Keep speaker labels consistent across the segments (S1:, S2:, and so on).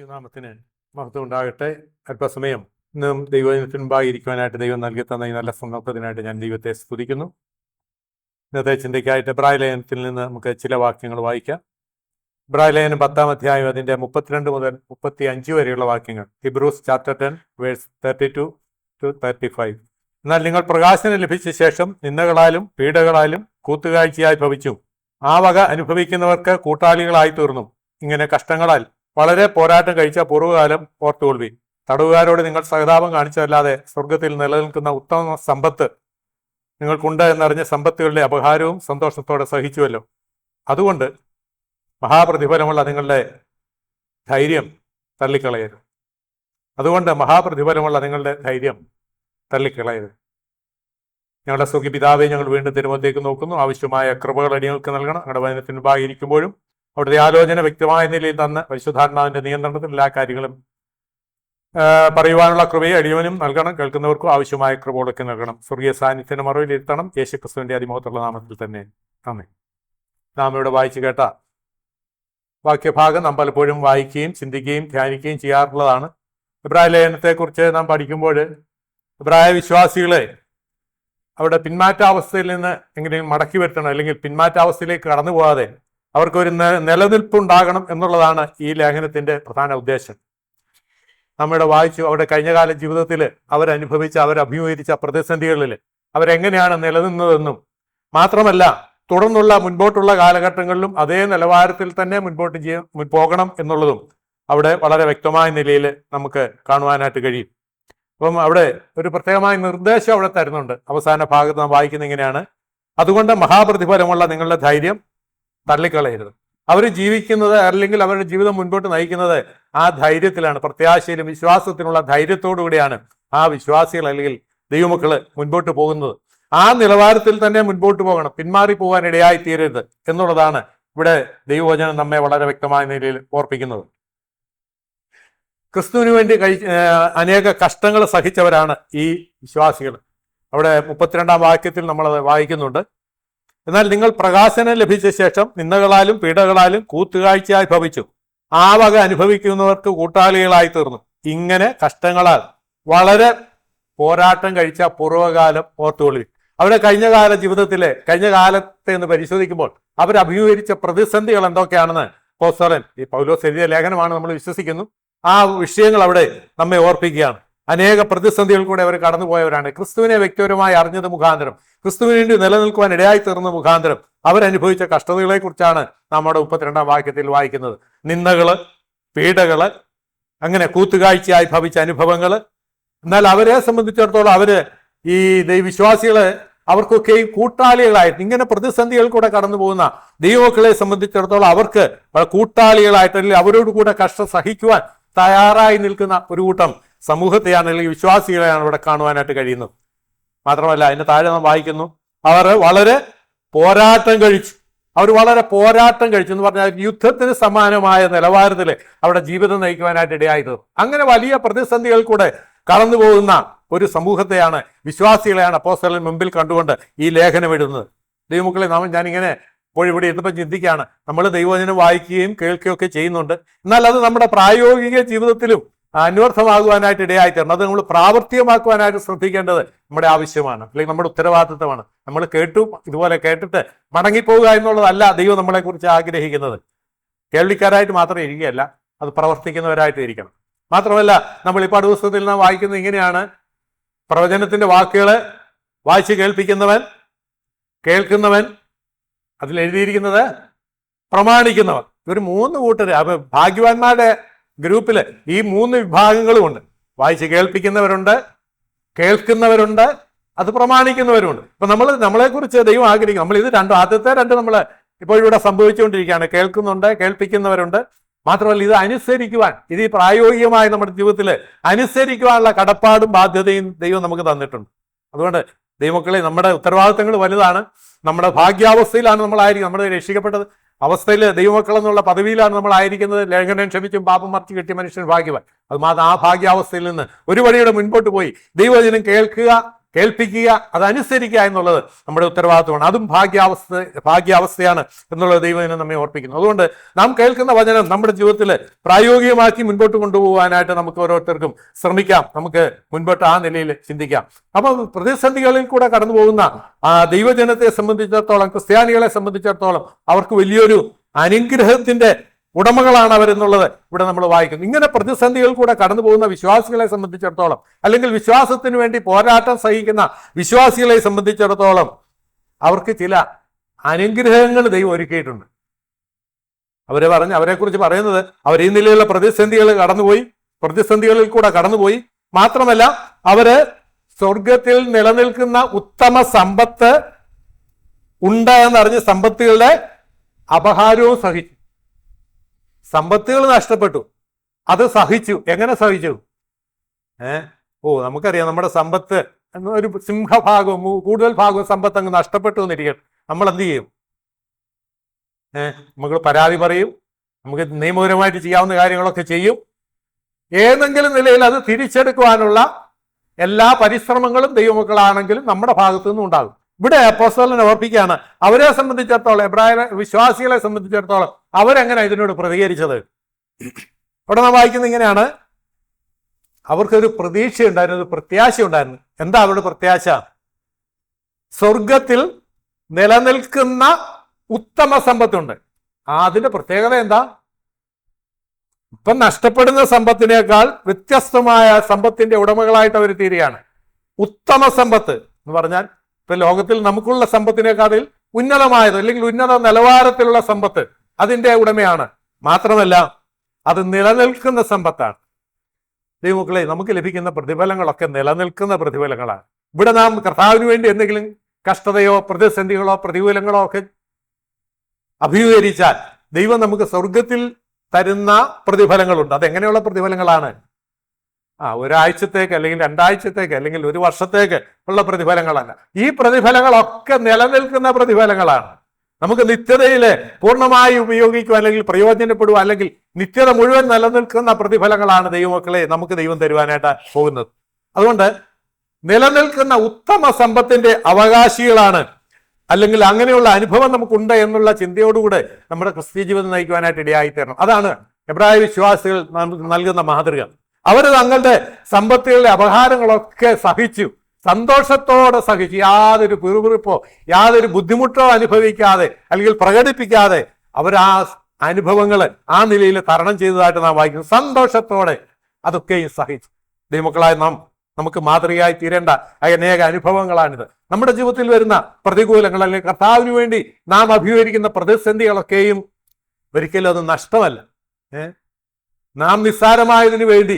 S1: നാമത്തിന് മഹത്വം ഉണ്ടാകട്ടെ. അല്പസമയം ഇന്നും ദൈവത്തിന് മുമ്പായി ഇരിക്കുവാനായിട്ട് ദൈവം നൽകി തന്ന ഈ നല്ല സന്ദർഭത്തിനായിട്ട് ഞാൻ ദൈവത്തെ സ്തുതിക്കുന്നു. ഇന്നത്തെ ചിന്തയ്ക്കായിട്ട് എബ്രായ ലേഖനത്തിൽ നിന്ന് നമുക്ക് ചില വാക്യങ്ങൾ വായിക്കാം. എബ്രായ ലേഖനം 10-ാം അധ്യായം അതിൻ്റെ 32 മുതൽ 35 വരെയുള്ള വാക്യങ്ങൾ. Hebrews chapter 10 verse 32-35. എന്നാൽ നിങ്ങൾ പ്രകാശനം ലഭിച്ച ശേഷം നിന്ദകളാലും പീഡകളാലും കൂത്തുകാഴ്ചയായി ഭവിച്ചു ആ വക അനുഭവിക്കുന്നവർക്ക് കൂട്ടാളികളായി തീർന്നു. ഇങ്ങനെ കഷ്ടങ്ങളാൽ വളരെ പോരാട്ടം കഴിച്ച പൂർവ്വകാലം ഓർത്തുകൊള്ളുവിൻ. തടവുകാരോട് നിങ്ങൾ സഹതാപം കാണിച്ചതല്ലാതെ സ്വർഗത്തിൽ നിലനിൽക്കുന്ന ഉത്തമ സമ്പത്ത് നിങ്ങൾക്കുണ്ട് എന്നറിഞ്ഞ സമ്പത്തുകളുടെ അപഹാരവും സന്തോഷത്തോടെ സഹിച്ചുവല്ലോ. അതുകൊണ്ട് മഹാപ്രതിഫലമുള്ള നിങ്ങളുടെ ധൈര്യം തള്ളിക്കളയരുത്. ഞങ്ങളുടെ സ്വർഗ്ഗീയ പിതാവേ, ഞങ്ങൾ വീണ്ടും തിരുമുഖത്തേക്ക് നോക്കുന്നു. ആവശ്യമായ കൃപകൾ അടിയങ്ങൾക്ക് നൽകണം. ഞങ്ങളുടെ വചനത്തിന് മുമ്പാകെ ഇരിക്കുമ്പോഴും അവിടുത്തെ ആലോചന വ്യക്തമായ നിലയിൽ തന്ന് പരിശുദ്ധാത്മാവിന്റെ നിയന്ത്രണത്തിൽ എല്ലാ കാര്യങ്ങളും പറയുവാനുള്ള കൃപയെ അടിയവനും നൽകണം. കേൾക്കുന്നവർക്കും ആവശ്യമായ കൃപകളൊക്കെ നൽകണം. സ്വർഗീയ സാന്നിധ്യത്തിന് മറവിൽ ഇരുത്തണം. യേശുക്രിസ്തുവിന്റെ അതിമഹത്തുള്ള നാമത്തിൽ തന്നെ ആമേൻ. നാം ഇവിടെ വായിച്ചു കേട്ട വാക്യഭാഗം നാം പലപ്പോഴും വായിക്കുകയും ചിന്തിക്കുകയും ധ്യാനിക്കുകയും ചെയ്യാറുള്ളതാണ്. എബ്രായ ലേഖനത്തെക്കുറിച്ച് നാം പഠിക്കുമ്പോൾ എബ്രായ വിശ്വാസികളെ അവിടെ പിന്മാറ്റാവസ്ഥയിൽ നിന്ന് എങ്ങനെയും മടക്കി വരുത്തണം, അല്ലെങ്കിൽ പിന്മാറ്റാവസ്ഥയിലേക്ക് കടന്നു പോകാതെ അവർക്കൊരു നിലനിൽപ്പുണ്ടാകണം എന്നുള്ളതാണ് ഈ ലേഖനത്തിന്റെ പ്രധാന ഉദ്ദേശം. നമ്മളിവിടെ വായിച്ചു അവരുടെ കഴിഞ്ഞകാല ജീവിതത്തിൽ അവരഭിമുഖീകരിച്ച പ്രതിസന്ധികളിൽ അവരെങ്ങനെയാണ് നിലനിന്നതെന്നും മാത്രമല്ല തുടർന്നുള്ള മുൻപോട്ടുള്ള കാലഘട്ടങ്ങളിലും അതേ നിലവാരത്തിൽ തന്നെ മുൻപോട്ട് പോകണം എന്നുള്ളതും അവിടെ വളരെ വ്യക്തമായ നിലയിൽ നമുക്ക് കാണുവാനായിട്ട് കഴിയും. അപ്പം അവിടെ ഒരു പ്രത്യേകമായ നിർദ്ദേശം അവിടെ തരുന്നുണ്ട്. അവസാന ഭാഗത്ത് നാം വായിക്കുന്ന ഇങ്ങനെയാണ്: അതുകൊണ്ട് മഹാപ്രതിഫലമുള്ള നിങ്ങളുടെ ധൈര്യം തള്ളിക്കളയരുത്. അവർ ജീവിക്കുന്നത് അല്ലെങ്കിൽ അവരുടെ ജീവിതം മുൻപോട്ട് നയിക്കുന്നത് ആ ധൈര്യത്തിലാണ്, പ്രത്യാശയിലും വിശ്വാസത്തിനുള്ള ധൈര്യത്തോടു കൂടിയാണ് ആ വിശ്വാസികൾ അല്ലെങ്കിൽ ദൈവമക്കള് മുൻപോട്ട് പോകുന്നത്. ആ നിലവാരത്തിൽ തന്നെ മുൻപോട്ട് പോകണം, പിന്മാറി പോകാൻ ഇടയായി തീരരുത് എന്നുള്ളതാണ് ഇവിടെ ദൈവവചനം നമ്മെ വളരെ വ്യക്തമായ നിലയിൽ ഓർപ്പിക്കുന്നത്. ക്രിസ്തുവിന് വേണ്ടി അനേക കഷ്ടങ്ങൾ സഹിച്ചവരാണ് ഈ വിശ്വാസികൾ. അവിടെ 32-ാം വാക്യത്തിൽ നമ്മളത് വായിക്കുന്നുണ്ട്. എന്നാൽ നിങ്ങൾ പ്രകാശനം ലഭിച്ച ശേഷം നിന്ദകളാലും പീഡകളാലും കൂത്തുകാഴ്ചയായി ഭവിച്ചു ആ വക അനുഭവിക്കുന്നവർക്ക് കൂട്ടാളികളായി തീർന്നു. ഇങ്ങനെ കഷ്ടങ്ങളാൽ വളരെ പോരാട്ടം കഴിച്ച പൂർവ്വകാലം ഓർത്തുകൊള്ളി. അവരുടെ കഴിഞ്ഞ കാലത്തെ ഒന്ന് പരിശോധിക്കുമ്പോൾ അവരഭിമുഖീകരിച്ച പ്രതിസന്ധികൾ എന്തൊക്കെയാണെന്ന് അപ്പോസ്തലൻ ഈ പൗലോസ് എഴുതിയ ലേഖനമാണ് നമ്മൾ വിശ്വസിക്കുന്നു. ആ വിഷയങ്ങൾ അവിടെ നമ്മെ ഓർപ്പിക്കുകയാണ്. അനേക പ്രതിസന്ധികൾ കൂടെ അവർ കടന്നുപോയവരാണ്. ക്രിസ്തുവിനെ വ്യക്തിപരമായി അറിഞ്ഞത് മുഖാന്തരം, ക്രിസ്തുവിന് വേണ്ടി നിലനിൽക്കുവാൻ ഇടയായി തീർന്ന മുഖാന്തരം അവരനുഭവിച്ച കഷ്ടതകളെ കുറിച്ചാണ് നമ്മുടെ 32-ാം വാക്യത്തിൽ വായിക്കുന്നത്. നിന്ദകള്, പീഡകള്, അങ്ങനെ കൂത്തുകാഴ്ചയായി ഭവിച്ച അനുഭവങ്ങൾ. എന്നാൽ അവരെ സംബന്ധിച്ചിടത്തോളം ഈ ദൈവവിശ്വാസികള് അവർക്കൊക്കെയും കൂട്ടാളികളായിട്ട്, ഇങ്ങനെ പ്രതിസന്ധികൾ കൂടെ കടന്നു പോകുന്ന ദൈവമക്കളെ സംബന്ധിച്ചിടത്തോളം അവർക്ക് കൂട്ടാളികളായിട്ട് അല്ലെങ്കിൽ അവരോട് കൂടെ കഷ്ടം സഹിക്കുവാൻ തയ്യാറായി നിൽക്കുന്ന ഒരു കൂട്ടം സമൂഹത്തെയാണ് അല്ലെങ്കിൽ വിശ്വാസികളെയാണ് ഇവിടെ കാണുവാനായിട്ട് കഴിയുന്നത്. മാത്രമല്ല അതിന്റെ താഴെ നാം വായിക്കുന്നു, അവർ വളരെ പോരാട്ടം കഴിച്ചു എന്ന് പറഞ്ഞാൽ യുദ്ധത്തിന് സമാനമായ നിലവാരത്തിൽ അവിടെ ജീവിതം നയിക്കുവാനായിട്ട് ഇടയായത്. അങ്ങനെ വലിയ പ്രതിസന്ധികൾ കൂടെ കടന്നു പോകുന്ന ഒരു സമൂഹത്തെയാണ്, വിശ്വാസികളെയാണ് അപ്പോസ്തലൻ മുമ്പിൽ കണ്ടുകൊണ്ട് ഈ ലേഖനം എഴുതുന്നത്. ദൈവമക്കളെ, ഞാനിങ്ങനെ ഇവിടെ ഇരുന്നപ്പോൾ ചിന്തിക്കുകയാണ്, നമ്മൾ ദൈവവചനം വായിക്കുകയും കേൾക്കുകയും ഒക്കെ ചെയ്യുന്നുണ്ട്. എന്നാൽ അത് നമ്മുടെ പ്രായോഗിക ജീവിതത്തിലും അന്വർത്ഥമാകുവാനായിട്ട് ഇടയായിത്തീരണം. അത് നമ്മൾ പ്രാവർത്തികമാക്കുവാനായിട്ട് ശ്രദ്ധിക്കേണ്ടത് നമ്മുടെ ആവശ്യമാണ്, അല്ലെങ്കിൽ നമ്മുടെ ഉത്തരവാദിത്തമാണ്. നമ്മൾ ഇതുപോലെ കേട്ടിട്ട് മടങ്ങിപ്പോവുക എന്നുള്ളതല്ല ദൈവം നമ്മളെ കുറിച്ച് ആഗ്രഹിക്കുന്നത്. കേൾവിക്കാരായിട്ട് മാത്രം ഇരിക്കുകയല്ല, അത് പ്രവർത്തിക്കുന്നവരായിട്ട് ഇരിക്കണം. മാത്രമല്ല നമ്മൾ ഈ പാഠപുസ്തകത്തിൽ നാം വായിക്കുന്നത് ഇങ്ങനെയാണ്: പ്രവചനത്തിന്റെ വാക്കുകളെ വായിച്ച് കേൾക്കുന്നവൻ, അതിലെഴുതിയിരിക്കുന്നത് പ്രമാണിക്കുന്നവർ. ഇവർ 3 കൂട്ടര്. അപ്പൊ ഭാഗ്യവാന്മാരുടെ ഗ്രൂപ്പില് ഈ 3 വിഭാഗങ്ങളും ഉണ്ട്. വായിച്ച് കേൾപ്പിക്കുന്നവരുണ്ട്, കേൾക്കുന്നവരുണ്ട്, അത് പ്രമാണിക്കുന്നവരുണ്ട്. അപ്പൊ നമ്മളെക്കുറിച്ച് ദൈവം ആഗ്രഹിക്കും. നമ്മൾ ഇത് ആദ്യത്തെ രണ്ട് നമ്മൾ ഇപ്പോൾ ഇവിടെ സംഭവിച്ചുകൊണ്ടിരിക്കുകയാണ്. കേൾക്കുന്നുണ്ട്, കേൾപ്പിക്കുന്നവരുണ്ട്. മാത്രമല്ല ഇത് അനുസരിക്കുവാൻ, ഇത് പ്രായോഗികമായി നമ്മുടെ ജീവിതത്തിൽ അനുസരിക്കുവാനുള്ള കടപ്പാടും ബാധ്യതയും ദൈവം നമുക്ക് തന്നിട്ടുണ്ട്. അതുകൊണ്ട് ദൈവമക്കളെ, നമ്മുടെ ഉത്തരവാദിത്തങ്ങൾ വലുതാണ്. നമ്മുടെ ഭാഗ്യാവസ്ഥയിലാണ് നമ്മളായിരിക്കും. നമ്മൾ രക്ഷിക്കപ്പെട്ടത് അവസ്ഥയിൽ ദൈവമക്കൾ എന്നുള്ള പദവിയിലാണ് നമ്മളായിരിക്കുന്നത്. ലംഘനം ക്ഷമിച്ചും പാപം മറിച്ച് കിട്ടിയ മനുഷ്യൻ ഭാഗ്യവാൻ. അത് മാത്രം ആ ഭാഗ്യാവസ്ഥയിൽ നിന്ന് ഒരു വഴിയുടെ മുൻപോട്ട് പോയി ദൈവവചനം കേൾക്കുക, കേൾപ്പിക്കുക, അതനുസരിക്കുക എന്നുള്ളത് നമ്മുടെ ഉത്തരവാദിത്വമാണ്. അതും ഭാഗ്യാവസ്ഥയാണ് എന്നുള്ളത് ദൈവം നമ്മെ ഓർപ്പിക്കുന്നു. അതുകൊണ്ട് നാം കേൾക്കുന്ന വചനം നമ്മുടെ ജീവിതത്തിൽ പ്രായോഗികമാക്കി മുൻപോട്ട് കൊണ്ടുപോകാനായിട്ട് നമുക്ക് ഓരോരുത്തർക്കും ശ്രമിക്കാം. നമുക്ക് മുൻപോട്ട് ആ നിലയിൽ ചിന്തിക്കാം. അപ്പൊ പ്രതിസന്ധികളിൽ കൂടെ കടന്നു പോകുന്ന ദൈവജനത്തെ സംബന്ധിച്ചിടത്തോളം, ക്രിസ്ത്യാനികളെ സംബന്ധിച്ചിടത്തോളം അവർക്ക് വലിയൊരു അനുഗ്രഹത്തിന്റെ ഉടമകളാണ് അവരെന്നുള്ളത് ഇവിടെ നമ്മൾ വായിക്കുന്നു. ഇങ്ങനെ പ്രതിസന്ധികൾ കൂടെ കടന്നു പോകുന്ന വിശ്വാസികളെ സംബന്ധിച്ചിടത്തോളം, അല്ലെങ്കിൽ വിശ്വാസത്തിന് വേണ്ടി പോരാട്ടം സഹിക്കുന്ന വിശ്വാസികളെ സംബന്ധിച്ചിടത്തോളം അവർക്ക് ചില അനുഗ്രഹങ്ങൾ ദൈവം ഒരുക്കിയിട്ടുണ്ട്. അവരെക്കുറിച്ച് പറയുന്നത് അവർ ഈ നിലയിലുള്ള പ്രതിസന്ധികളിൽ കൂടെ കടന്നുപോയി. മാത്രമല്ല അവര് സ്വർഗത്തിൽ നിലനിൽക്കുന്ന ഉത്തമ സമ്പത്ത് ഉണ്ട് എന്നറിഞ്ഞ് സമ്പത്തുകളുടെ അപഹാരവും സഹിച്ചു. സമ്പത്തുകൾ നഷ്ടപ്പെട്ടു, അത് സഹിച്ചു. എങ്ങനെ സഹിച്ചു? നമുക്കറിയാം, നമ്മുടെ സമ്പത്ത് ഒരു സിംഹഭാഗവും കൂടുതൽ ഭാഗവും സമ്പത്ത് അങ്ങ് നഷ്ടപ്പെട്ടു എന്നിരിക്കട്ടെ, നമ്മൾ എന്ത് ചെയ്യും? നമുക്ക് പരാതി പറയും, നമുക്ക് നിയമപരമായിട്ട് ചെയ്യാവുന്ന കാര്യങ്ങളൊക്കെ ചെയ്യും. ഏതെങ്കിലും നിലയിൽ അത് തിരിച്ചെടുക്കുവാനുള്ള എല്ലാ പരിശ്രമങ്ങളും ദൈവമക്കളാണെങ്കിലും നമ്മുടെ ഭാഗത്തു നിന്നും ഉണ്ടാകും. ഇവിടെ അപ്പോസ്തലൻ ഓർപ്പിക്കുകയാണ്, അവരെ സംബന്ധിച്ചിടത്തോളം, എബ്രായ വിശ്വാസികളെ സംബന്ധിച്ചിടത്തോളം അവരെങ്ങനെ ഇതിനോട് പ്രതികരിച്ചത്. അവിടെ നാം വായിക്കുന്നത് ഇങ്ങനെയാണ്: അവർക്കൊരു പ്രതീക്ഷയുണ്ടായിരുന്നു, ഒരു പ്രത്യാശ ഉണ്ടായിരുന്നു. എന്താ അവരുടെ പ്രത്യാശ? സ്വർഗത്തിൽ നിലനിൽക്കുന്ന ഉത്തമ സമ്പത്തുണ്ട്. അതിന്റെ പ്രത്യേകത എന്താ? ഇപ്പം നഷ്ടപ്പെടുന്ന സമ്പത്തിനേക്കാൾ വ്യത്യസ്തമായ സമ്പത്തിന്റെ ഉടമകളായിട്ട് അവർ തീരുകയാണ്. ഉത്തമ സമ്പത്ത് എന്ന് പറഞ്ഞാൽ ഇപ്പൊ ലോകത്തിൽ നമുക്കുള്ള സമ്പത്തിനേക്കാളിൽ ഉന്നതമായത്, അല്ലെങ്കിൽ ഉന്നത നിലവാരത്തിലുള്ള സമ്പത്ത് അതിന്റെ ഉടമയാണ്. മാത്രമല്ല അത് നിലനിൽക്കുന്ന സമ്പത്താണ്. ദൈവമക്കളെ, നമുക്ക് ലഭിക്കുന്ന പ്രതിഫലങ്ങളൊക്കെ നിലനിൽക്കുന്ന പ്രതിഫലങ്ങളാണ്. ഇവിടെ നാം കർത്താവിന് വേണ്ടി എന്തെങ്കിലും കഷ്ടതയോ പ്രതിസന്ധികളോ പ്രതികൂലങ്ങളോ ഒക്കെ അഭിമുഖീകരിച്ചാൽ ദൈവം നമുക്ക് സ്വർഗത്തിൽ തരുന്ന പ്രതിഫലങ്ങളുണ്ട്. അതെങ്ങനെയുള്ള പ്രതിഫലങ്ങളാണ്? ഒരാഴ്ചത്തേക്ക്, അല്ലെങ്കിൽ 2 ആഴ്ചത്തേക്ക്, അല്ലെങ്കിൽ 1 വർഷത്തേക്ക് ഉള്ള പ്രതിഫലങ്ങളല്ല. ഈ പ്രതിഫലങ്ങളൊക്കെ നിലനിൽക്കുന്ന പ്രതിഫലങ്ങളാണ്. നമുക്ക് നിത്യതയില് പൂർണ്ണമായി ഉപയോഗിക്കുവാൻ, അല്ലെങ്കിൽ പ്രയോജനപ്പെടുവാൻ, അല്ലെങ്കിൽ നിത്യത മുഴുവൻ നിലനിൽക്കുന്ന പ്രതിഫലങ്ങളാണ് ദൈവമക്കളെ നമുക്ക് ദൈവം തരുവാനായിട്ട് പോകുന്നത്. അതുകൊണ്ട് നിലനിൽക്കുന്ന ഉത്തമ സമ്പത്തിന്റെ അവകാശികളാണ്, അല്ലെങ്കിൽ അങ്ങനെയുള്ള അനുഭവം നമുക്കുണ്ട് എന്നുള്ള ചിന്തയോടുകൂടെ നമ്മുടെ ക്രിസ്തീയ ജീവിതം നയിക്കുവാനായിട്ട് ഇടയായിത്തീരണം. അതാണ് എബ്രായ വിശ്വാസികൾ നൽകുന്ന മാതൃക. അവർ തങ്ങളുടെ സമ്പത്തുകളുടെ അപഹാരങ്ങളൊക്കെ സഹിച്ചു, സന്തോഷത്തോടെ സഹിച്ചു. യാതൊരു പിറുപിറുപ്പോ യാതൊരു ബുദ്ധിമുട്ടോ അനുഭവിക്കാതെ, അല്ലെങ്കിൽ പ്രകടിപ്പിക്കാതെ അവർ ആ അനുഭവങ്ങൾ ആ നിലയിൽ തരണം ചെയ്തതായിട്ട് നാം വായിക്കുന്നു. സന്തോഷത്തോടെ അതൊക്കെയും സഹിച്ചു. ദൈവമക്കളായ നമുക്ക് മാതൃകയായി തീരേണ്ട അനേക അനുഭവങ്ങളാണിത്. നമ്മുടെ ജീവിതത്തിൽ വരുന്ന പ്രതികൂലങ്ങൾ, അല്ലെങ്കിൽ കർത്താവിന് വേണ്ടി നാം അഭിമുഖീകരിക്കുന്ന പ്രതിസന്ധികളൊക്കെയും ഒരിക്കലും അത് നഷ്ടമല്ല. നാം നിസ്സാരമായതിനു വേണ്ടി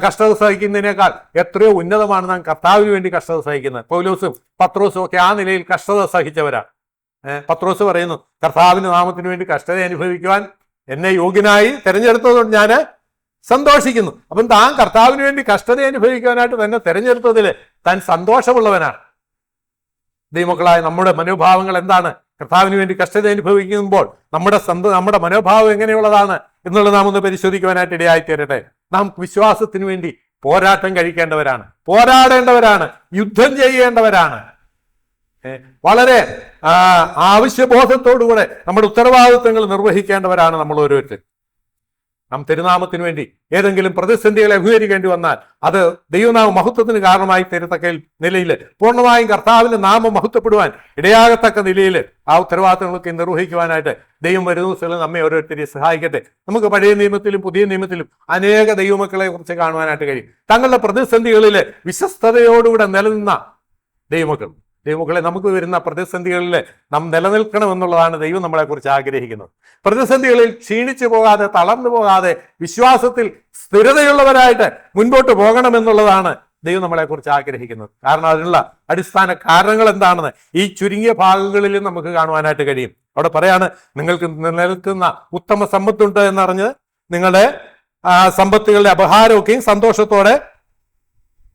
S1: കഷ്ടത സഹിക്കുന്നതിനേക്കാൾ എത്രയോ ഉന്നതമാണ് നാം കർത്താവിന് വേണ്ടി കഷ്ടത സഹിക്കുന്നത്. പൗലോസും പത്രോസും ഒക്കെ ആ നിലയിൽ കഷ്ടത സഹിച്ചവരാണ്. പത്രോസ് പറയുന്നു, കർത്താവിന്റെ നാമത്തിന് വേണ്ടി കഷ്ടത അനുഭവിക്കുവാൻ എന്നെ യോഗ്യനായി തെരഞ്ഞെടുത്തതുകൊണ്ട് ഞാൻ സന്തോഷിക്കുന്നു. അപ്പം താൻ കർത്താവിന് വേണ്ടി കഷ്ടത അനുഭവിക്കാനായിട്ട് തന്നെ തെരഞ്ഞെടുത്തതിൽ താൻ സന്തോഷമുള്ളവനാണ്. ദൈവമക്കളായ നമ്മുടെ മനോഭാവങ്ങൾ എന്താണ്? കർത്താവിന് വേണ്ടി കഷ്ടത അനുഭവിക്കുമ്പോൾ നമ്മുടെ മനോഭാവം എങ്ങനെയുള്ളതാണ് എന്നുള്ളത് നാം ഒന്ന് പരിശോധിക്കുവാനായിട്ട് ഇടയായിത്തീരട്ടെ. നാം വിശ്വാസത്തിന് വേണ്ടി പോരാട്ടം കഴിക്കേണ്ടവരാണ്, പോരാടേണ്ടവരാണ്, യുദ്ധം ചെയ്യേണ്ടവരാണ്. വളരെ ആവശ്യബോധത്തോടുകൂടെ നമ്മുടെ ഉത്തരവാദിത്വങ്ങൾ നിർവഹിക്കേണ്ടവരാണ് നമ്മൾ ഓരോരുത്തരും. നാം തിരുനാമത്തിന് വേണ്ടി ഏതെങ്കിലും പ്രതിസന്ധികളെ അഭിമുഖീകരിക്കേണ്ടി വന്നാൽ അത് ദൈവനാമ മഹത്വത്തിന് കാരണമായി തരത്തക്ക നിലയിൽ പൂർണ്ണമായും കർത്താവിന്റെ നാമം മഹത്വപ്പെടുവാൻ ഇടയാകത്തക്ക നിലയിൽ ആ ഉത്തരവാദിത്തങ്ങളൊക്കെ നിർവഹിക്കുവാനായിട്ട് ദൈവം വരുന്ന ദിവസങ്ങളിൽ നമ്മെ ഓരോരുത്തരെയും സഹായിക്കട്ടെ. നമുക്ക് പഴയ നിയമത്തിലും പുതിയ നിയമത്തിലും അനേക ദൈവമക്കളെ കുറിച്ച് കാണുവാനായിട്ട് കഴിയും. തങ്ങളുടെ പ്രതിസന്ധികളിൽ വിശ്വസ്തയോടുകൂടെ നിലനിന്ന ദൈവമക്കളെ നമുക്ക് വരുന്ന പ്രതിസന്ധികളിൽ നാം നിലനിൽക്കണമെന്നുള്ളതാണ് ദൈവം നമ്മളെക്കുറിച്ച് ആഗ്രഹിക്കുന്നത്. പ്രതിസന്ധികളിൽ ക്ഷീണിച്ചു പോകാതെ, തളർന്നു പോകാതെ, വിശ്വാസത്തിൽ സ്ഥിരതയുള്ളവരായിട്ട് മുൻപോട്ട് പോകണമെന്നുള്ളതാണ് ദൈവം നമ്മളെക്കുറിച്ച് ആഗ്രഹിക്കുന്നത്. കാരണം അതിനുള്ള അടിസ്ഥാന കാരണങ്ങൾ എന്താണെന്ന് ഈ ചുരുങ്ങിയ ഭാഗങ്ങളിൽ നമുക്ക് കാണുവാനായിട്ട് കഴിയും. അവിടെ പറയാണ്, നിങ്ങൾക്ക് നിലനിൽക്കുന്ന ഉത്തമ സമ്പത്തുണ്ട് എന്നറിഞ്ഞ് നിങ്ങളുടെ സമ്പത്തുകളുടെ അപഹാരമൊക്കെയും സന്തോഷത്തോടെ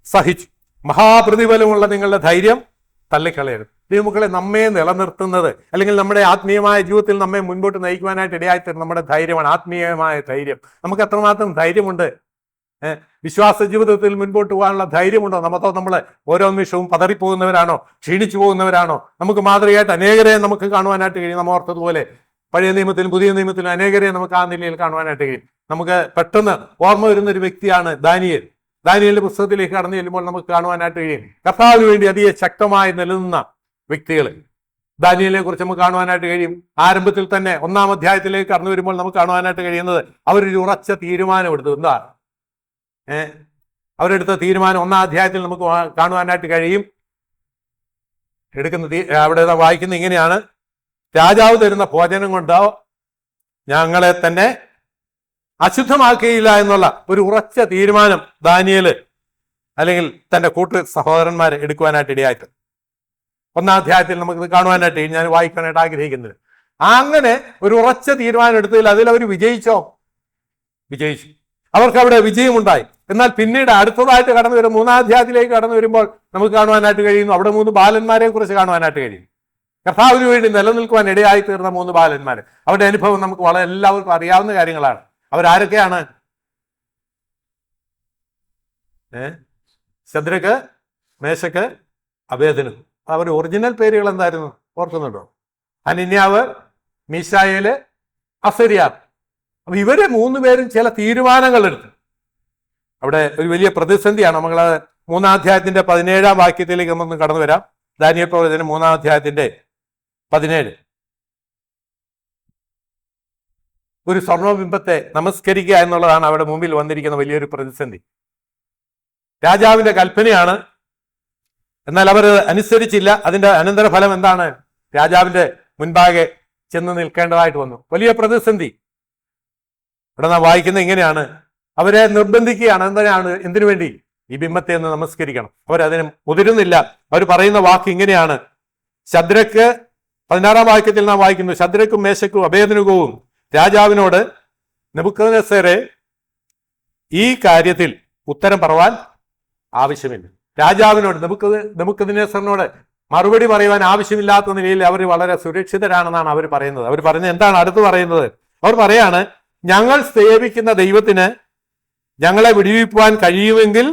S1: സഹിച്ചു. മഹാപ്രതിഫലമുള്ള നിങ്ങളുടെ ധൈര്യം തള്ളിക്കളയരുത്. ദൈവമക്കളെ, നമ്മെ നിലനിർത്തുന്നത്, അല്ലെങ്കിൽ നമ്മുടെ ആത്മീയമായ ജീവിതത്തിൽ നമ്മെ മുൻപോട്ട് നയിക്കുവാനായിട്ട് ഇടയായിത്തീരുന്നത് നമ്മുടെ ധൈര്യമാണ്, ആത്മീയമായ ധൈര്യം. നമുക്ക് എത്രമാത്രം ധൈര്യമുണ്ട്? വിശ്വാസ ജീവിതത്തിൽ മുൻപോട്ട് പോകാനുള്ള ധൈര്യമുണ്ടോ? നമ്മൾ ഓരോ നിമിഷവും പതറിപ്പോകുന്നവരാണോ? ക്ഷീണിച്ചു പോകുന്നവരാണോ? നമുക്ക് മാതൃകയായിട്ട് അനേകരെ നമുക്ക് കാണുവാനായിട്ട് കഴിയും. നമ്മൾ ഓർത്തതുപോലെ പഴയ നിയമത്തിലും പുതിയ നിയമത്തിലും അനേകരെ നമുക്ക് ആ നിലയിൽ കാണുവാനായിട്ട് കഴിയും. നമുക്ക് പെട്ടെന്ന് ഓർമ്മ വരുന്ന ഒരു വ്യക്തിയാണ് ദാനിയേൽ. ദാനിയേലിന്റെ പുസ്തകത്തിലേക്ക് കടന്നു ചെല്ലുമ്പോൾ നമുക്ക് കാണുവാനായിട്ട് കഴിയും കർത്താവിന് വേണ്ടി അധികം ശക്തമായി നിലനിന്ന വ്യക്തികൾ. ദാനിയേലിനെ കുറിച്ച് നമുക്ക് കാണുവാനായിട്ട് കഴിയും. ആരംഭത്തിൽ തന്നെ 1-ാം അധ്യായത്തിലേക്ക് കടന്നു വരുമ്പോൾ നമുക്ക് കാണുവാനായിട്ട് കഴിയുന്നത് അവരൊരു ഉറച്ച തീരുമാനമെടുത്തു. എന്താ അവരെടുത്ത തീരുമാനം 1-ാം അധ്യായത്തിൽ നമുക്ക് കാണുവാനായിട്ട് കഴിയും. അവിടെ വായിക്കുന്ന ഇങ്ങനെയാണ്: രാജാവ് തരുന്ന ഭോജനം കൊണ്ട് ഞങ്ങളെ തന്നെ അശുദ്ധമാക്കുകയില്ല എന്നുള്ള ഒരു ഉറച്ച തീരുമാനം ദാനിയേല് അല്ലെങ്കിൽ തന്റെ കൂട്ടു സഹോദരന്മാരെ എടുക്കുവാനായിട്ട് ഇടയായിട്ട് 1-ാം അധ്യായത്തിൽ നമുക്കിത് കാണുവാനായിട്ട് ഞാൻ വായിക്കാനായിട്ട് ആഗ്രഹിക്കുന്നത്. അങ്ങനെ ഒരു ഉറച്ച തീരുമാനം എടുത്തതിൽ അതിലവർ വിജയിച്ചോ? വിജയിച്ചു. അവർക്ക് അവിടെ വിജയമുണ്ടായി. എന്നാൽ പിന്നീട് അടുത്തതായിട്ട് കടന്നു വരും 3-ാം അധ്യായത്തിലേക്ക് കടന്നു വരുമ്പോൾ നമുക്ക് കാണുവാനായിട്ട് കഴിയുന്നു അവിടെ 3 ബാലന്മാരെ കുറിച്ച് കാണുവാനായിട്ട് കഴിയും. കർത്താവിന് വേണ്ടി നിലനിൽക്കുവാൻ ഇടയായി തീർന്ന 3 ബാലന്മാര്. അവരുടെ അനുഭവം നമുക്ക് വളരെ എല്ലാവർക്കും അറിയാവുന്ന കാര്യങ്ങളാണ്. അവരാരൊക്കെയാണ്? ശദ്രക്ക്, മേശക്ക്, അബേദനഗോ. അവരുടെ ഒറിജിനൽ പേരുകൾ എന്തായിരുന്നു? ഓർക്കുന്നുണ്ടോ? ഹനന്യാവ്, മീശായേല്, അസര്യാവ്. അപ്പൊ ഇവര് 3 പേരും ചില തീരുമാനങ്ങൾ എടുത്തു. അവിടെ ഒരു വലിയ പ്രതിസന്ധിയാണ്. നമ്മൾ 3-ാം അധ്യായത്തിന്റെ 17-ാം വാക്യത്തിലേക്ക് നമുക്ക് കടന്നു വരാം. ദാനിയേൽ പ്രവചനം 3-ാം അധ്യായത്തിന്റെ 17. ഒരു സ്വർണ്ണബിംബത്തെ നമസ്കരിക്കുക എന്നുള്ളതാണ് അവിടെ മുമ്പിൽ വന്നിരിക്കുന്ന വലിയൊരു പ്രതിസന്ധി. രാജാവിന്റെ കൽപ്പനയാണ്, എന്നാൽ അവർ അനുസരിച്ചില്ല. അതിന്റെ അനന്തരഫലം എന്താണ്? രാജാവിന്റെ മുൻപാകെ ചെന്ന് നിൽക്കേണ്ടതായിട്ട് വന്നു. വലിയ പ്രതിസന്ധി. ഇവിടെ നാം വായിക്കുന്നത് ഇങ്ങനെയാണ്: അവരെ നിർബന്ധിക്കുകയാണ്. എന്തിനു വേണ്ടി? ഈ ബിംബത്തെ ഒന്ന് നമസ്കരിക്കണം. അവരതിന് മുതിരുന്നില്ല. അവർ പറയുന്ന വാക്ക് ഇങ്ങനെയാണ്. ശദ്രക്ക്, 16-ാം വാക്യത്തിൽ നാം വായിക്കുന്നു, ശദ്രക്കും മേശക്കും അബേദനഗോവും രാജാവിനോട്, നെബൂഖദ്നേസരെ, ഈ കാര്യത്തിൽ ഉത്തരം പറവാൻ ആവശ്യമില്ല. രാജാവിനോട്, നെബൂഖദ്നേസറിനോട് മറുപടി പറയുവാൻ ആവശ്യമില്ലാത്ത നിലയിൽ അവർ വളരെ സുരക്ഷിതരാണെന്നാണ് അവർ പറയുന്നത്. അവർ പറയുന്നത് എന്താണ്? അടുത്ത് പറയുന്നത് അവർ പറയാണ്, ഞങ്ങൾ സേവിക്കുന്ന ദൈവത്തിന് ഞങ്ങളെ വിടുവിക്കുവാൻ കഴിയുമെങ്കിൽ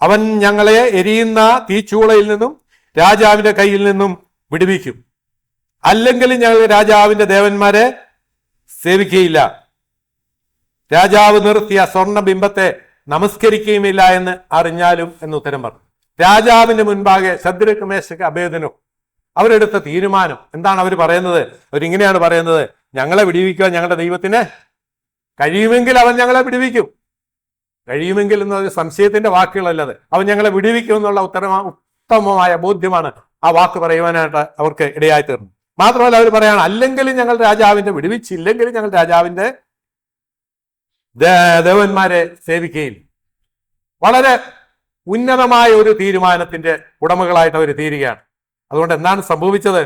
S1: അവൻ ഞങ്ങളെ എരിയുന്ന തീച്ചൂളയിൽ നിന്നും രാജാവിന്റെ കയ്യിൽ നിന്നും വിടുവിക്കും. അല്ലെങ്കിൽ ഞങ്ങൾ രാജാവിന്റെ ദേവന്മാരെ സേവിക്കുകയില്ല, രാജാവ് നിർത്തിയ സ്വർണ്ണബിംബത്തെ നമസ്കരിക്കുകയുമില്ല എന്ന് അറിഞ്ഞാലും എന്ന് ഉത്തരം പറഞ്ഞു. രാജാവിന്റെ മുൻപാകെ ശദ്രക്ക്, മേശക്ക്, അബേദനഗോ അവരെടുത്ത തീരുമാനം എന്താണ്? അവർ പറയുന്നത്, അവരിങ്ങനെയാണ് പറയുന്നത്: ഞങ്ങളെ വിടുവിക്കുവാൻ ഞങ്ങളുടെ ദൈവത്തിന് കഴിയുമെങ്കിൽ അവൻ ഞങ്ങളെ വിടുവിക്കും. കഴിയുമെങ്കിൽ എന്നൊരു സംശയത്തിന്റെ വാക്കുകളല്ലത്. അവൻ ഞങ്ങളെ വിടുവിക്കും എന്നുള്ള ഉത്തമമായ ബോധ്യമാണ് ആ വാക്ക് പറയുവാനായിട്ട് അവർക്ക് ഇടയായി തീർന്നു. മാത്രമല്ല അവർ പറയാണ്, അല്ലെങ്കിലും ഞങ്ങൾ രാജാവിന്റെ വിടുവിച്ചില്ലെങ്കിലും ഞങ്ങൾ രാജാവിന്റെ ദേവന്മാരെ സേവിക്കുകയില്ല. വളരെ ഉന്നതമായ ഒരു തീരുമാനത്തിന്റെ ഉടമകളായിട്ട് അവർ തീരുകയാണ്. അതുകൊണ്ട് എന്താണ് സംഭവിച്ചത്?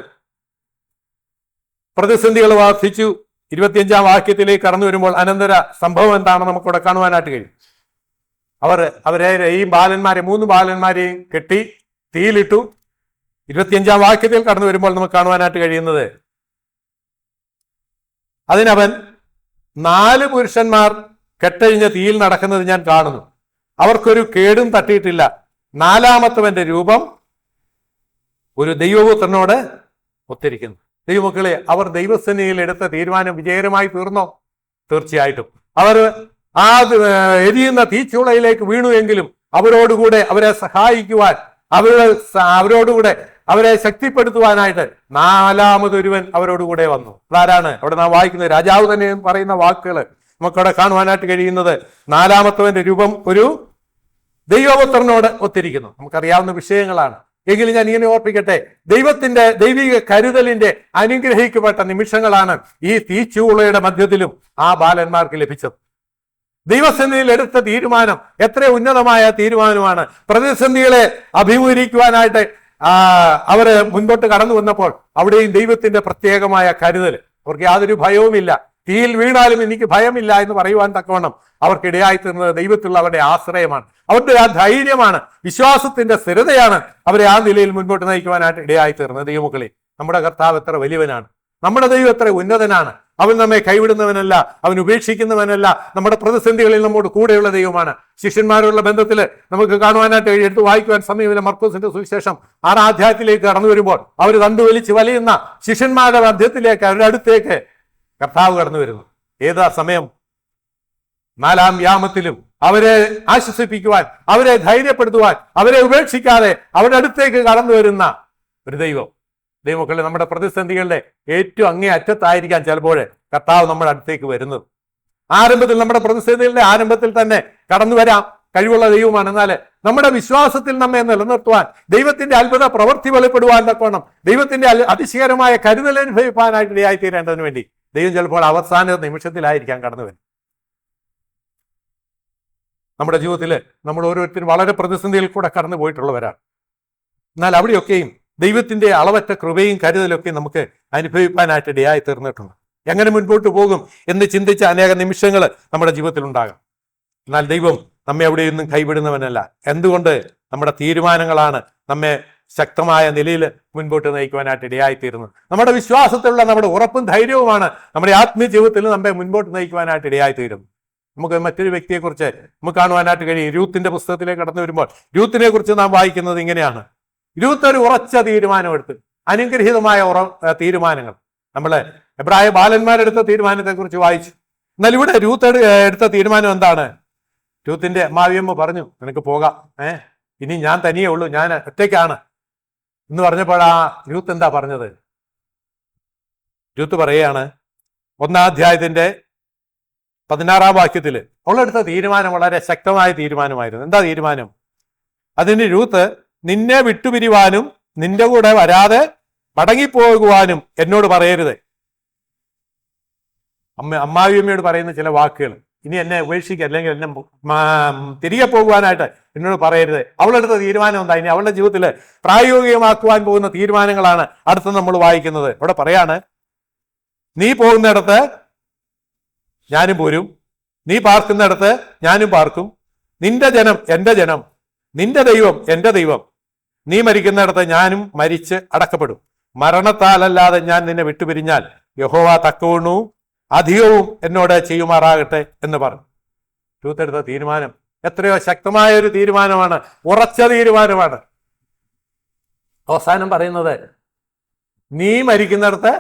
S1: പ്രതിസന്ധികൾ വർദ്ധിച്ചു. 25-ാം വാക്യത്തിലേക്ക് കടന്നു വരുമ്പോൾ അനന്തര സംഭവം എന്താണെന്ന് നമുക്കിവിടെ കാണുവാനായിട്ട് കഴിയും. അവരെ ഈ ബാലന്മാരെ 3 ബാലന്മാരെയും കെട്ടി തീയിലിട്ടു. 25-ാം വാക്യത്തിൽ കടന്നു വരുമ്പോൾ നമുക്ക് കാണുവാനായിട്ട് കഴിയുന്നത്, അതിനവൻ 4 പുരുഷന്മാർ കെട്ടഴിഞ്ഞ തീയിൽ നടക്കുന്നത് ഞാൻ കാണുന്നു. അവർക്കൊരു കേടും തട്ടിയിട്ടില്ല. 4-ാമത്തവന്റെ രൂപം ഒരു ദൈവപുത്രനോട് ഒത്തിരിക്കുന്നു. ദൈവമക്കളെ, അവർ ദൈവസേനയിൽ എടുത്ത തീരുമാനം വിജയകരമായി തീർന്നോ? തീർച്ചയായിട്ടും. അവർ ആ എരിയുന്ന തീച്ചൂളയിലേക്ക് വീണു എങ്കിലും അവരോടുകൂടെ അവരെ സഹായിക്കുവാൻ, അവരോടുകൂടെ അവരെ ശക്തിപ്പെടുത്തുവാനായിട്ട് 4-മതൊരുവൻ അവരോടുകൂടെ വന്നു. അതാരാണ്? അവിടെ നാം വായിക്കുന്നത് രാജാവ് തന്നെ പറയുന്ന വാക്കുകൾ നമുക്കവിടെ കാണുവാനായിട്ട് കഴിയുന്നത്. 4-മത്തവന്റെ രൂപം ഒരു ദൈവപുത്രനോട് ഒത്തിരിക്കുന്നു. നമുക്കറിയാവുന്ന വിഷയങ്ങളാണ്. എങ്കിലും ഞാൻ ഇങ്ങനെ ഓർപ്പിക്കട്ടെ, ദൈവിക കരുതലിന്റെ അനുഗ്രഹിക്കപ്പെട്ട നിമിഷങ്ങളാണ് ഈ തീച്ചൂളയുടെ മധ്യത്തിലും ആ ബാലന്മാർക്ക് ലഭിച്ചത്. ദൈവസന്നിധിയിൽ എടുത്ത തീരുമാനം എത്ര ഉന്നതമായ തീരുമാനമാണ്. പ്രതിസന്ധികളെ അഭിമുഖീകരിക്കുവാനായിട്ട് അവര് മുൻപോട്ട് കടന്നു വന്നപ്പോൾ അവിടെയും ദൈവത്തിന്റെ പ്രത്യേകമായ കരുതൽ. അവർക്ക് യാതൊരു ഭയവുമില്ല. തീയിൽ വീണാലും എനിക്ക് ഭയമില്ല എന്ന് പറയുവാൻ തക്കവണ്ണം അവർക്കിടയായി തീർന്നത് ദൈവത്തിലുള്ള അവരുടെ ആശ്രയമാണ്. അവരുടെ ആ ധൈര്യമാണ്, വിശ്വാസത്തിന്റെ സ്ഥിരതയാണ് അവരെ ആ നിലയിൽ മുൻപോട്ട് നയിക്കുവാനായിട്ട് ഇടയായി തീർന്നത്. ദൈവമക്കളെ, നമ്മുടെ കർത്താവ് എത്ര വലിയവനാണ്, നമ്മുടെ ദൈവം എത്ര ഉന്നതനാണ്. അവൻ നമ്മെ കൈവിടുന്നവനല്ല, അവൻ ഉപേക്ഷിക്കുന്നവനല്ല. നമ്മുടെ പ്രതിസന്ധികളിൽ നമ്മോട് കൂടെയുള്ള ദൈവമാണ്. ശിഷ്യന്മാരുള്ള ബന്ധത്തിൽ നമുക്ക് കാണുവാനായിട്ട് എടുത്ത് വായിക്കുവാൻ സമയമില്ല. മർക്കോസിന്റെ സുവിശേഷം 6-ാം അധ്യായത്തിലേക്ക് കടന്നു വരുമ്പോൾ അവർ തണ്ടുവലിച്ച് വലിയുന്ന ശിഷ്യന്മാരുടെ മധ്യത്തിലേക്ക്, അവരുടെ അടുത്തേക്ക് കർത്താവ് കടന്നു വരുന്നു. ഏതാ സമയം? 4-ാം യാമത്തിലും അവരെ ആശ്വസിപ്പിക്കുവാൻ, അവരെ ധൈര്യപ്പെടുത്തുവാൻ, അവരെ ഉപേക്ഷിക്കാതെ അവരുടെ അടുത്തേക്ക് കടന്നു വരുന്ന ഒരു ദൈവമക്കളെ, നമ്മുടെ പ്രതിസന്ധികളുടെ ഏറ്റവും അങ്ങേ അറ്റത്തായിരിക്കാം ചിലപ്പോൾ കർത്താവ് നമ്മുടെ അടുത്തേക്ക് വരുന്നത്. ആരംഭത്തിൽ, നമ്മുടെ പ്രതിസന്ധികളുടെ ആരംഭത്തിൽ തന്നെ കടന്നു വരാം കഴിവുള്ള ദൈവമാണ്. എന്നാൽ നമ്മുടെ വിശ്വാസത്തിൽ നമ്മെ നിലനിർത്തുവാൻ, ദൈവത്തിന്റെ അത്ഭുത പ്രവൃത്തി വെളിപ്പെടുവാൻ തക്കോണം, ദൈവത്തിന്റെ അതിശയകരമായ കരുതൽ അനുഭവിക്കാനായിട്ട് ഇടയായിത്തീരേണ്ടതിന് വേണ്ടി ദൈവം ചിലപ്പോൾ അവസാന നിമിഷത്തിലായിരിക്കാം കടന്നു വരുന്നത്. നമ്മുടെ ജീവിതത്തിൽ നമ്മൾ ഓരോരുത്തരും വളരെ പ്രതിസന്ധിയിൽ കൂടെ കടന്നു പോയിട്ടുള്ളവരാണ്. എന്നാൽ അവിടെയൊക്കെയും ദൈവത്തിന്റെ അളവറ്റ കൃപയും കരുതലൊക്കെ നമുക്ക് അനുഭവിക്കാനായിട്ട് ഇടയായി തീർന്നിട്ടുണ്ട്. എങ്ങനെ മുൻപോട്ട് പോകും എന്ന് ചിന്തിച്ച അനേക നിമിഷങ്ങൾ നമ്മുടെ ജീവിതത്തിൽ ഉണ്ടാകാം. എന്നാൽ ദൈവം നമ്മെ അവിടെയൊന്നും കൈവിടുന്നവനല്ല. എന്തുകൊണ്ട്? നമ്മുടെ തീരുമാനങ്ങളാണ് നമ്മെ ശക്തമായ നിലയിൽ മുൻപോട്ട് നയിക്കുവാനായിട്ട് ഇടയായിത്തീരുന്നത്. നമ്മുടെ വിശ്വാസത്തിലുള്ള നമ്മുടെ ഉറപ്പും ധൈര്യവുമാണ് നമ്മുടെ ആത്മീയ ജീവിതത്തിൽ നമ്മെ മുൻപോട്ട് നയിക്കുവാനായിട്ട് ഇടയായിത്തീരുന്നത്. നമുക്ക് മറ്റൊരു വ്യക്തിയെക്കുറിച്ച് നമുക്ക് കാണുവാനായിട്ട് കഴിയും. രൂത്തിന്റെ പുസ്തകത്തിലേക്ക് കടന്നു വരുമ്പോൾ രൂത്തിനെ കുറിച്ച് നാം വായിക്കുന്നത് ഇങ്ങനെയാണ്. രൂത്ത് ഒരു ഉറച്ച തീരുമാനമെടുത്ത്, അനുഗ്രഹീതമായ തീരുമാനങ്ങൾ. നമ്മൾ എബ്രായ ബാലന്മാരെടുത്ത തീരുമാനത്തെക്കുറിച്ച് വായിച്ചു. എന്നാൽ ഇവിടെ രൂത്ത് എടുത്ത തീരുമാനം എന്താണ്? രൂത്തിന്റെ അമ്മാവിയമ്മ പറഞ്ഞു, നിനക്ക് പോകാം, ഇനി ഞാൻ തനിയേ ഉള്ളൂ, ഞാൻ ഒറ്റയ്ക്കാണ് എന്ന് പറഞ്ഞപ്പോൾ ആ രൂത്ത് എന്താ പറഞ്ഞത്? രൂത്ത് പറയുകയാണ്, 1-ാം അധ്യായത്തിന്റെ 16-ാം വാക്യത്തിൽ അവളെടുത്ത തീരുമാനം വളരെ ശക്തമായ തീരുമാനമായിരുന്നു. എന്താ തീരുമാനം? അതിന് രൂത്ത്, നിന്നെ വിട്ടുപിരിവാനും നിന്റെ കൂടെ വരാതെ മടങ്ങിപ്പോകുവാനും എന്നോട് പറയരുത്. അമ്മാവിയമ്മയോട് പറയുന്ന ചില വാക്കുകൾ, ഇനി എന്നെ ഉപേക്ഷിക്കുക അല്ലെങ്കിൽ എന്നെ തിരികെ പോകുവാനായിട്ട് എന്നോട് പറയരുത്. അവളെടുത്ത തീരുമാനം എന്താ? ഇനി അവളുടെ ജീവിതത്തിൽ പ്രായോഗികമാക്കുവാൻ പോകുന്ന തീരുമാനങ്ങളാണ് അടുത്ത് നമ്മൾ വായിക്കുന്നത്. അവിടെ പറയാണ്, നീ പോകുന്നിടത്ത് ഞാനും പോരും, നീ പാർക്കുന്നിടത്ത് ഞാനും പാർക്കും, നിന്റെ ജനം എൻ്റെ ജനം, നിന്റെ ദൈവം എൻ്റെ ദൈവം, നീ മരിക്കുന്നിടത്ത് ഞാനും മരിച്ച് അടക്കപ്പെടും. മരണത്താലല്ലാതെ ഞാൻ നിന്നെ വിട്ടുപിരിഞ്ഞാൽ യഹോവ തക്കവണ്ണവും അധികവും എന്നോട് ചെയ്യുമാറാകട്ടെ എന്ന് പറഞ്ഞു. രൂത്ത് എടുത്ത തീരുമാനം എത്രയോ ശക്തമായ ഒരു തീരുമാനമാണ്, ഉറച്ച തീരുമാനമാണ്. അവസാനം പറയുന്നത്, നീ മരിക്കുന്നിടത്ത്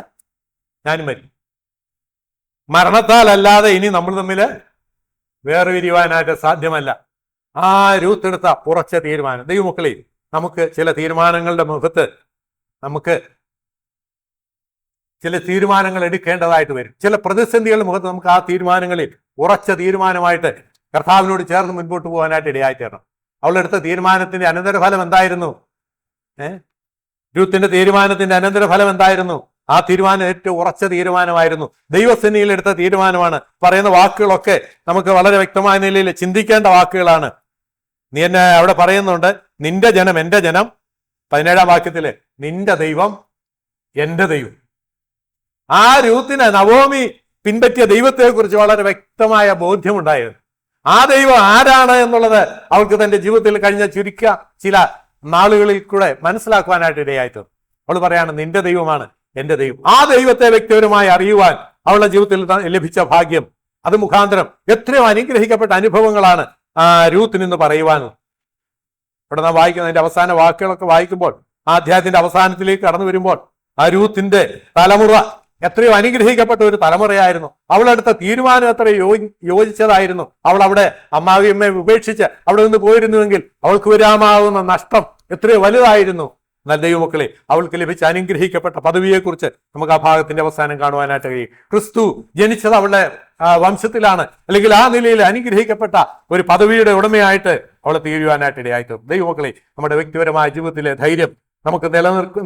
S1: ഞാനും മരിക്കും. മരണത്താലല്ലാതെ ഇനി നമ്മൾ തമ്മിൽ വേർപിരിയുവാനായിട്ട് സാധ്യമല്ല. ആ രൂത്ത് എടുത്ത ഉറച്ച തീരുമാനം. ദൈവമക്കളെ, നമുക്ക് ചില തീരുമാനങ്ങളുടെ മുഖത്ത് നമുക്ക് ചില തീരുമാനങ്ങൾ എടുക്കേണ്ടതായിട്ട് വരും. ചില പ്രതിസന്ധികളുടെ മുഖത്ത് നമുക്ക് ആ തീരുമാനങ്ങളിൽ ഉറച്ച തീരുമാനമായിട്ട് കർത്താവിനോട് ചേർന്ന് മുൻപോട്ട് പോകാനായിട്ട് ഇടയായിത്തീരണം. അവളെടുത്ത തീരുമാനത്തിന്റെ അനന്തരഫലം എന്തായിരുന്നു? രൂത്തിന്റെ തീരുമാനത്തിന്റെ അനന്തരഫലം എന്തായിരുന്നു? ആ തീരുമാനം ഏറ്റവും ഉറച്ച തീരുമാനമായിരുന്നു. ദൈവസന്നിധിയിൽ എടുത്ത തീരുമാനമാണ്. പറയുന്ന വാക്കുകളൊക്കെ നമുക്ക് വളരെ വ്യക്തമായ നിലയിൽ ചിന്തിക്കേണ്ട വാക്കുകളാണ്. നീ എന്നെ അവിടെ പറയുന്നുണ്ട്, നിന്റെ ജനം എൻ്റെ ജനം. 17-ാം വാക്യത്തില് നിന്റെ ദൈവം എൻ്റെ ദൈവം. ആ രൂത്തിന് നവോമി പിൻപറ്റിയ ദൈവത്തെക്കുറിച്ച് വളരെ വ്യക്തമായ ബോധ്യമുണ്ടായിരുന്നു. ആ ദൈവം ആരാണ് എന്നുള്ളത് അവൾക്ക് തന്റെ ജീവിതത്തിൽ കഴിഞ്ഞ ചില നാളുകളിൽ കൂടെ മനസ്സിലാക്കുവാനായിട്ട് ഇടയായിട്ട് അവൾ പറയാണ്, നിന്റെ ദൈവമാണ് എൻ്റെ ദൈവം. ആ ദൈവത്തെ വ്യക്തിപരമായി അറിയുവാൻ അവളുടെ ജീവിതത്തിൽ ലഭിച്ച ഭാഗ്യം, അത് മുഖാന്തരം എത്രയോ അനുഗ്രഹിക്കപ്പെട്ട അനുഭവങ്ങളാണ് രൂത്ത് നിന്ന് പറയുവാനും. ഇവിടെ നാം വായിക്കുന്നതിന്റെ അവസാന വാക്കുകളൊക്കെ വായിക്കുമ്പോൾ, ആ അധ്യായത്തിന്റെ അവസാനത്തിലേക്ക് കടന്നു വരുമ്പോൾ, ആ രൂത്തിന്റെ തലമുറ എത്രയോ അനുഗ്രഹിക്കപ്പെട്ട ഒരു തലമുറയായിരുന്നു. അവളെടുത്ത തീരുമാനം എത്ര യോജിച്ചതായിരുന്നു. അവൾ അവിടെ അമ്മാവിയമ്മയെ ഉപേക്ഷിച്ച് അവിടെ നിന്ന് പോയിരുന്നുവെങ്കിൽ അവൾക്ക് വരാമാവുന്ന നഷ്ടം എത്രയോ വലുതായിരുന്നു. എന്നാൽ ദൈവമക്കളെ, അവൾക്ക് ലഭിച്ച അനുഗ്രഹിക്കപ്പെട്ട പദവിയെക്കുറിച്ച് നമുക്ക് ആ ഭാഗത്തിന്റെ അവസാനം കാണുവാനായിട്ട് കഴിയും. ക്രിസ്തു ജനിച്ചത് അവളുടെ വംശത്തിലാണ്, അല്ലെങ്കിൽ ആ നിലയിൽ അനുഗ്രഹിക്കപ്പെട്ട ഒരു പദവിയുടെ ഉടമയായിട്ട് അവളെ തീരുവാനായിട്ട് ഇടയായിട്ട്. ദൈവമക്കളെ, നമ്മുടെ വ്യക്തിപരമായ ജീവിതത്തിലെ ധൈര്യം നമുക്ക്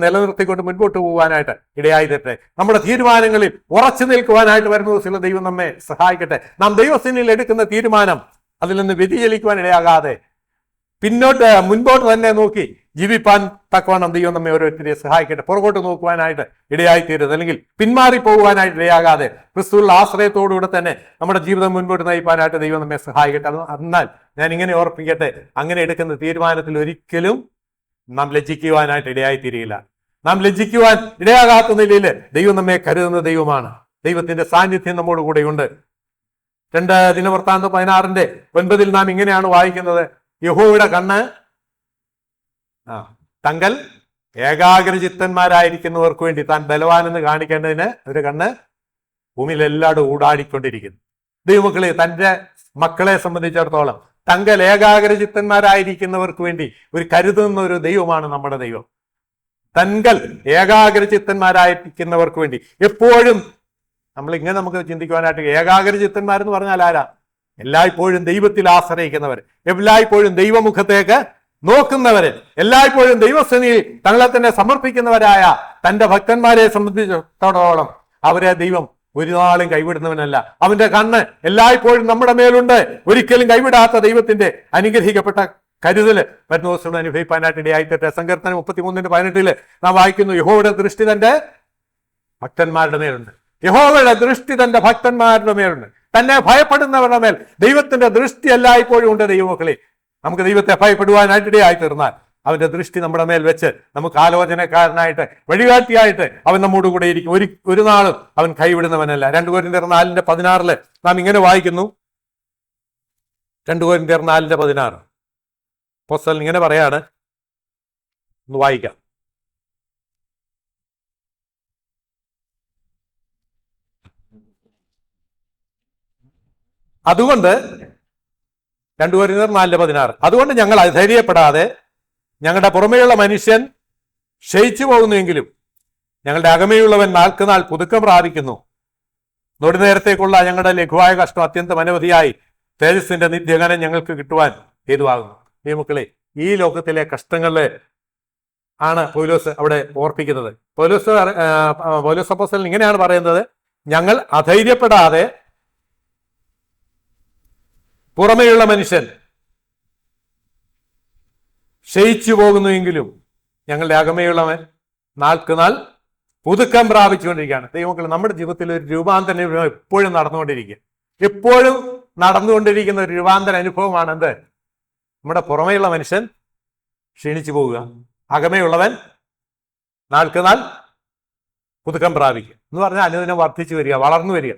S1: നിലനിർത്തിക്കൊണ്ട് മുൻപോട്ട് പോകാനായിട്ട് ഇടയായി തരട്ടെ. നമ്മുടെ തീരുമാനങ്ങളിൽ ഉറച്ചു നിൽക്കുവാനായിട്ട് വരുന്ന ദിവസത്തിൽ ദൈവം നമ്മെ സഹായിക്കട്ടെ. നാം ദൈവസന്നിധിയിൽ എടുക്കുന്ന തീരുമാനം അതിൽ നിന്ന് വ്യതിചലിക്കുവാൻ ഇടയാകാതെ മുൻപോട്ട് തന്നെ നോക്കി ജീവിപ്പാൻ തക്കവണ്ണം ദൈവം നമ്മെ ഓരോരുത്തരെ സഹായിക്കട്ടെ. പുറകോട്ട് നോക്കുവാനായിട്ട് ഇടയായിത്തീരുന്നത്, അല്ലെങ്കിൽ പിന്മാറി പോകുവാനായിട്ട് ഇടയാകാതെ ക്രിസ്തുവിലുള്ള ആശ്രയത്തോടുകൂടെ തന്നെ നമ്മുടെ ജീവിതം മുൻപോട്ട് നയിപ്പാനായിട്ട് ദൈവം നമ്മെ സഹായിക്കട്ടെ. എന്നാൽ ഞാൻ ഇങ്ങനെ ഓർപ്പിക്കട്ടെ, അങ്ങനെ എടുക്കുന്ന തീരുമാനത്തിൽ ഒരിക്കലും നാം ലജ്ജിക്കുവാനായിട്ട് ഇടയായിത്തീരുകയില്ല. നാം ലജ്ജിക്കുവാൻ ഇടയാകാത്ത നിലയിൽ ദൈവം നമ്മെ കരുതുന്ന ദൈവമാണ്. ദൈവത്തിന്റെ സാന്നിധ്യം നമ്മോട് കൂടെയുണ്ട്. 2 ദിനവൃത്താന്തം 16:9 നാം ഇങ്ങനെയാണ് വായിക്കുന്നത്: യഹോവയുടെ കണ്ണ് തങ്കൽ ഏകാഗ്രചിത്തന്മാരായിരിക്കുന്നവർക്ക് വേണ്ടി താൻ ബലവാനെന്ന് കാണിക്കേണ്ടതിന് ഒരു കണ്ണ് ഭൂമിയിൽ എല്ലായിടും ഊടാടിക്കൊണ്ടിരിക്കുന്നു. ദൈവമക്കളെ, തന്റെ മക്കളെ സംബന്ധിച്ചിടത്തോളം തങ്കൽ ഏകാഗ്രചിത്തന്മാരായിരിക്കുന്നവർക്ക് വേണ്ടി ഒരു കരുതുന്ന ഒരു ദൈവമാണ് നമ്മുടെ ദൈവം. തങ്കൽ ഏകാഗ്രചിത്തന്മാരായിരിക്കുന്നവർക്ക് വേണ്ടി എപ്പോഴും നമ്മൾ ഇങ്ങനെ നമുക്ക് ചിന്തിക്കുവാനായിട്ട്, ഏകാഗ്രചിത്തന്മാരെന്ന് പറഞ്ഞാൽ ആരാ? എല്ലായ്പ്പോഴും ദൈവത്തിൽ ആശ്രയിക്കുന്നവർ, എല്ലായ്പ്പോഴും ദൈവമുഖത്തേക്ക് നോക്കുന്നവര്, എല്ലായ്പ്പോഴും ദൈവസേനയിൽ തങ്ങളെ തന്നെ സമർപ്പിക്കുന്നവരായ തന്റെ ഭക്തന്മാരെ സംബന്ധിച്ചിടത്തോളം അവരെ ദൈവം ഒരു നാളും കൈവിടുന്നവനല്ല. അവന്റെ കണ്ണ് എല്ലായ്പ്പോഴും നമ്മുടെ മേലുണ്ട്. ഒരിക്കലും കൈവിടാത്ത ദൈവത്തിന്റെ അനുഗ്രഹിക്കപ്പെട്ട കരുതല് വരുന്ന ദിവസം അനുഭവിക്കാനായിട്ട് ഇടയായിട്ടെ. സങ്കീർത്തനം 33:18 നാം വായിക്കുന്നു: യഹോവയുടെ ദൃഷ്ടി തന്റെ ഭക്തന്മാരുടെ മേലുണ്ട്. യഹോവയുടെ ദൃഷ്ടി തന്റെ ഭക്തന്മാരുടെ മേലുണ്ട്. തന്നെ ഭയപ്പെടുന്നവരുടെ മേൽ ദൈവത്തിന്റെ ദൃഷ്ടി എല്ലായ്പ്പോഴും ഉണ്ട്. ദൈവമക്കളെ, നമുക്ക് ദൈവത്തെ ഭയപ്പെടുവാനായിട്ട് ഇടയായി തീർന്നാൽ അവന്റെ ദൃഷ്ടി നമ്മുടെ മേൽ വെച്ച് നമുക്ക് ആലോചനക്കാരനായിട്ട് വഴികാട്ടിയായിട്ട് അവൻ നമ്മോട് കൂടെ ഇരിക്കും. ഒരു നാളും അവൻ കൈവിടുന്നവനല്ല. 2 കൊരിന്ത്യർ 4:16 നാം ഇങ്ങനെ വായിക്കുന്നു. 2 കൊരിന്ത്യർ 4:16 അപ്പോസ്തലൻ ഇങ്ങനെ പറയാണ്, ഒന്ന് വായിക്കാം. അതുകൊണ്ട് 2 കൊരിന്ത്യർ 4:16 അതുകൊണ്ട് ഞങ്ങൾ അധൈര്യപ്പെടാതെ ഞങ്ങളുടെ പുറമേയുള്ള മനുഷ്യൻ ക്ഷയിച്ചു പോകുന്നുവെങ്കിലും ഞങ്ങളുടെ അകമേയുള്ളവൻ നാൾക്ക് നാൾ പുതുക്കം പ്രാപിക്കുന്നു. നേരത്തേക്കുള്ള ഞങ്ങളുടെ ലഘുവായ കഷ്ടം അത്യന്തം അനവധിയായി തേജസ്സിന്റെ നിത്യഗനം ഞങ്ങൾക്ക് കിട്ടുവാൻ ഹേതുവാകുന്നു. ഈ മക്കളെ, ഈ ലോകത്തിലെ കഷ്ടങ്ങളെ ആണ് പൗലോസ് അവിടെ ഓർപ്പിക്കുന്നത്. പൗലോസ് അപ്പോസ്തലൻ ഇങ്ങനെയാണ് പറയുന്നത്: ഞങ്ങൾ അധൈര്യപ്പെടാതെ പുറമേയുള്ള മനുഷ്യൻ ക്ഷയിച്ചു പോകുന്നുവെങ്കിലും ഞങ്ങളുടെ അകമേയുള്ളവൻ നാൾക്ക് നാൾ പുതുക്കം പ്രാപിച്ചുകൊണ്ടിരിക്കുകയാണ്. ദൈവമക്കൾ, നമ്മുടെ ജീവിതത്തിൽ ഒരു രൂപാന്തര എപ്പോഴും നടന്നുകൊണ്ടിരിക്കുക. എപ്പോഴും നടന്നുകൊണ്ടിരിക്കുന്ന ഒരു രൂപാന്തര അനുഭവമാണ് എന്ത്? നമ്മുടെ പുറമേയുള്ള മനുഷ്യൻ ക്ഷീണിച്ചു പോവുക, അകമേയുള്ളവൻ നാൾക്ക് നാൾ പുതുക്കം പ്രാപിക്കുക എന്ന് പറഞ്ഞാൽ അനുദിനം വർദ്ധിച്ചു വരിക, വളർന്നു വരിക.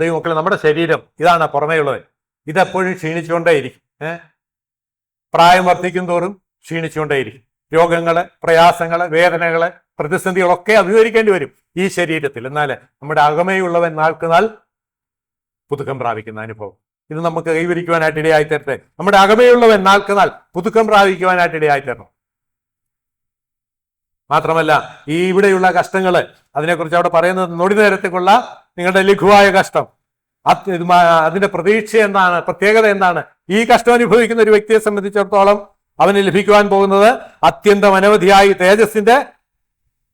S1: ദൈവമക്കൾ, നമ്മുടെ ശരീരം ഇതാണ് പുറമേയുള്ളവൻ. ഇതെപ്പോഴും ക്ഷീണിച്ചുകൊണ്ടേയിരിക്കും. പ്രായം വർദ്ധിക്കും തോറും ക്ഷീണിച്ചുകൊണ്ടേയിരിക്കും. രോഗങ്ങള്, പ്രയാസങ്ങള്, വേദനകള്, പ്രതിസന്ധികളൊക്കെ അഭിമുഖീകരിക്കേണ്ടി വരും ഈ ശരീരത്തിൽ. എന്നാൽ നമ്മുടെ അകമേയുള്ളവൻ നാൾക്ക് നാൾ പുതുക്കം പ്രാപിക്കുന്ന അനുഭവം ഇത് നമുക്ക് കൈവരിക്കുവാനായിട്ട് ഇടയായി തരട്ടെ. നമ്മുടെ അകമേയുള്ളവൻ നാൾക്ക് നാൾ പുതുക്കം പ്രാപിക്കുവാനായിട്ട് ഇടയായി തരണം. മാത്രമല്ല, ഈ ഇവിടെയുള്ള കഷ്ടങ്ങള്, അതിനെക്കുറിച്ച് അവിടെ പറയുന്നത് നേരത്തേക്കുള്ള നിങ്ങളുടെ ലഘുവായ കഷ്ടം, അതിന്റെ പ്രതീക്ഷ എന്താണ്, പ്രത്യേകത എന്താണ്? ഈ കഷ്ടം അനുഭവിക്കുന്ന ഒരു വ്യക്തിയെ സംബന്ധിച്ചിടത്തോളം അവന് ലഭിക്കുവാൻ പോകുന്നത് അത്യന്തം അനവധിയായി തേജസ്സിന്റെ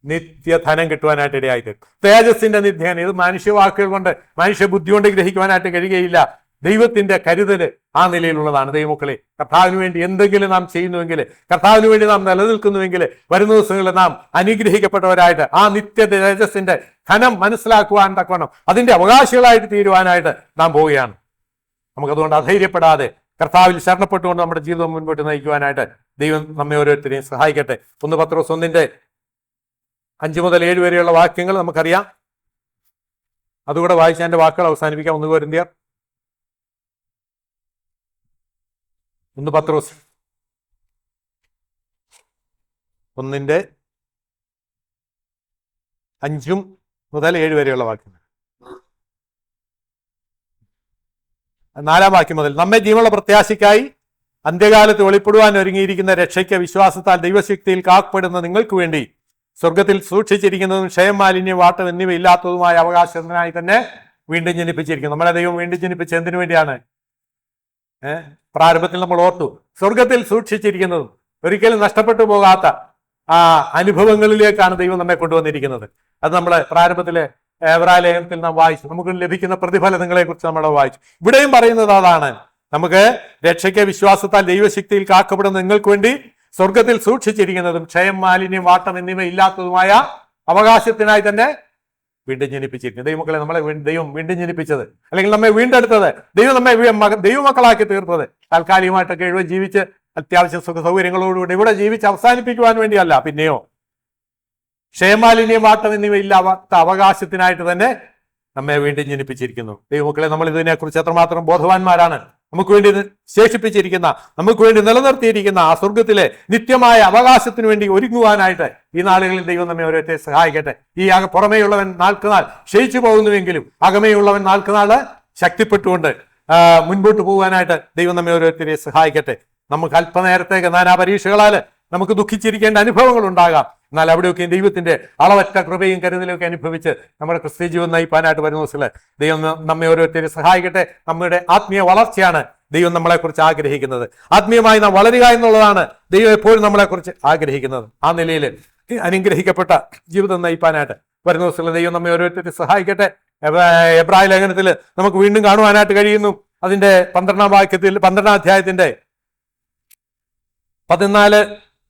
S1: നിത്യധനം കിട്ടുവാനായിട്ട് ഇടയായി തീരും. തേജസ്സിന്റെ നിത്യധനം ഇത് മനുഷ്യവാക്കുകൾ കൊണ്ട്, മനുഷ്യ ബുദ്ധി കൊണ്ട് ഗ്രഹിക്കുവാനായിട്ട് കഴിയുകയില്ല. ദൈവത്തിന്റെ കരുതല് ആ നിലയിലുള്ളതാണ്. ദൈവമക്കളെ, കർത്താവിന് വേണ്ടി എന്തെങ്കിലും നാം ചെയ്യുന്നുവെങ്കിൽ, കർത്താവിന് വേണ്ടി നാം നിലനിൽക്കുന്നുവെങ്കിൽ, വരുന്ന ദിവസങ്ങളിൽ നാം അനുഗ്രഹിക്കപ്പെട്ടവരായിട്ട് ആ നിത്യ തേജസ്സിന്റെ ധനം മനസ്സിലാക്കുവാൻ തക്കവണ്ണം അതിന്റെ അവകാശികളായിട്ട് തീരുവാനായിട്ട് നാം പോവുകയാണ്. നമുക്കതുകൊണ്ട് അധൈര്യപ്പെടാതെ കർത്താവിൽ ശരണപ്പെട്ടുകൊണ്ട് നമ്മുടെ ജീവിതം മുൻപോട്ട് നയിക്കുവാനായിട്ട് ദൈവം നമ്മെ ഓരോരുത്തരെയും സഹായിക്കട്ടെ. 1 പത്രോസ് 1:5 മുതൽ 7 വരെയുള്ള വാക്യങ്ങൾ നമുക്കറിയാം. അതുകൂടെ വായിച്ച് എൻ്റെ വാക്കുകൾ അവസാനിപ്പിക്കാം. 1 കൊരിന്ത്യർ 1 പത്രോസ് 1:5 മുതൽ 7 വരെയുള്ള വാക്യങ്ങൾ. 4-ാം വാക്യം മുതൽ: നമ്മെ ജീവനുള്ള പ്രത്യാശയ്ക്കായി അന്ത്യകാലത്ത് വെളിപ്പെടുവാൻ ഒരുങ്ങിയിരിക്കുന്ന രക്ഷയ്ക്ക് വിശ്വാസത്താൽ ദൈവശക്തിയിൽ കാക്കപ്പെടുന്ന നിങ്ങൾക്ക് വേണ്ടി സ്വർഗത്തിൽ സൂക്ഷിച്ചിരിക്കുന്നതും ക്ഷയം, മാലിന്യം, വാട്ടം എന്നിവ ഇല്ലാത്തതുമായ അവകാശത്തിനായി തന്നെ വീണ്ടും ജനിപ്പിച്ചിരിക്കുന്നു. നമ്മളെ ദൈവം വീണ്ടും ജനിപ്പിച്ച എന്തിനു വേണ്ടിയാണ്? പ്രാരംഭത്തിൽ നമ്മൾ ഓർത്തു, സ്വർഗത്തിൽ സൂക്ഷിച്ചിരിക്കുന്നതും ഒരിക്കലും നഷ്ടപ്പെട്ടു പോകാത്ത ആ അനുഭവങ്ങളിലേക്കാണ് ദൈവം നമ്മെ കൊണ്ടുവന്നിരിക്കുന്നത്. അത് നമ്മൾ പ്രാരംഭത്തിലെ എബ്രായലേഖനത്തിൽ നാം വായിച്ചു. നമുക്ക് ലഭിക്കുന്ന പ്രതിഫലങ്ങളെ കുറിച്ച് നമ്മൾ വായിച്ചു. ഇവിടെയും പറയുന്നത് അതാണ്. നമുക്ക് രക്ഷയ്ക്ക് വിശ്വാസത്താൽ ദൈവശക്തിയിൽ കാക്കപ്പെടുന്ന നിങ്ങൾക്ക് വേണ്ടി സ്വർഗത്തിൽ സൂക്ഷിച്ചിരിക്കുന്നതും ക്ഷയം, മാലിന്യം, വാട്ടം എന്നിവ ഇല്ലാത്തതുമായ അവകാശത്തിനായി തന്നെ വീണ്ടും ജനിപ്പിച്ചിരിക്കുന്നു. ദൈവമക്കളെ, നമ്മളെ ദൈവം വീണ്ടും ജനിപ്പിച്ചത്, അല്ലെങ്കിൽ നമ്മെ വീണ്ടെടുത്തത്, ദൈവം നമ്മെ ദൈവമക്കളാക്കി തീർത്തത് താൽക്കാലികമായിട്ടൊക്കെ ഇവിടെ ജീവിച്ച് അത്യാവശ്യം സുഖ സൗകര്യങ്ങളോടുകൂടി ഇവിടെ ജീവിച്ച് അവസാനിപ്പിക്കുവാൻ വേണ്ടിയല്ല. പിന്നെയോ ക്ഷയമാലിന്യം, വാട്ടം എന്നിവ ഇല്ലാത്ത അവകാശത്തിനായിട്ട് തന്നെ നമ്മെ വീണ്ടും ജനിപ്പിച്ചിരിക്കുന്നു. ദൈവമക്കളെ, നമ്മൾ ഇതിനെക്കുറിച്ച് എത്രമാത്രം ബോധവാന്മാരാണ്. നമുക്ക് വേണ്ടി ശേഷിപ്പിച്ചിരിക്കുന്ന, നമുക്ക് വേണ്ടി നിലനിർത്തിയിരിക്കുന്ന ആ സ്വർഗത്തിലെ നിത്യമായ അവകാശത്തിന് വേണ്ടി ഒരുങ്ങുവാനായിട്ട് ഈ നാളുകളിൽ ദൈവം നമ്മെ ഓരോരുത്തരെ സഹായിക്കട്ടെ. ഈ പുറമേയുള്ളവൻ നാൾക്കുനാൾ ക്ഷയിച്ചു പോകുന്നുവെങ്കിലും അകമേയുള്ളവൻ നാൾക്കുനാള് ശക്തിപ്പെട്ടുകൊണ്ട് മുൻപോട്ട് പോകാനായിട്ട് ദൈവം നമ്മെ ഓരോരുത്തരെ സഹായിക്കട്ടെ. നമുക്ക് അല്പനേരത്തേക്ക് നാനാ പരീക്ഷകളാൽ നമുക്ക് ദുഃഖിച്ചിരിക്കേണ്ട അനുഭവങ്ങൾ ഉണ്ടാകാം. എന്നാൽ അവിടെയൊക്കെ ദൈവത്തിന്റെ അളവറ്റ കൃപയും കരുതലൊക്കെ അനുഭവിച്ച് നമ്മുടെ ക്രിസ്ത്യ ജീവിതം നയിപ്പാനായിട്ട് വരുന്ന ദിവസത്തില് ദൈവം നമ്മെ ഓരോരുത്തരെ സഹായിക്കട്ടെ. നമ്മുടെ ആത്മീയ വളർച്ചയാണ് ദൈവം നമ്മളെക്കുറിച്ച് ആഗ്രഹിക്കുന്നത്. ആത്മീയമായി നാം വളരുക എന്നുള്ളതാണ് ദൈവം എപ്പോഴും നമ്മളെക്കുറിച്ച് ആഗ്രഹിക്കുന്നത്. ആ നിലയിൽ അനുഗ്രഹിക്കപ്പെട്ട ജീവിതം നയിപ്പാനായിട്ട് വരുന്ന ദിവസത്തിൽ ദൈവം നമ്മെ ഓരോരുത്തരെ സഹായിക്കട്ടെ. എബ്രായ ലേഖനത്തിൽ നമുക്ക് വീണ്ടും കാണുവാനായിട്ട് കഴിയുന്നു. അതിന്റെ 12-ാം അധ്യായത്തിന്റെ 14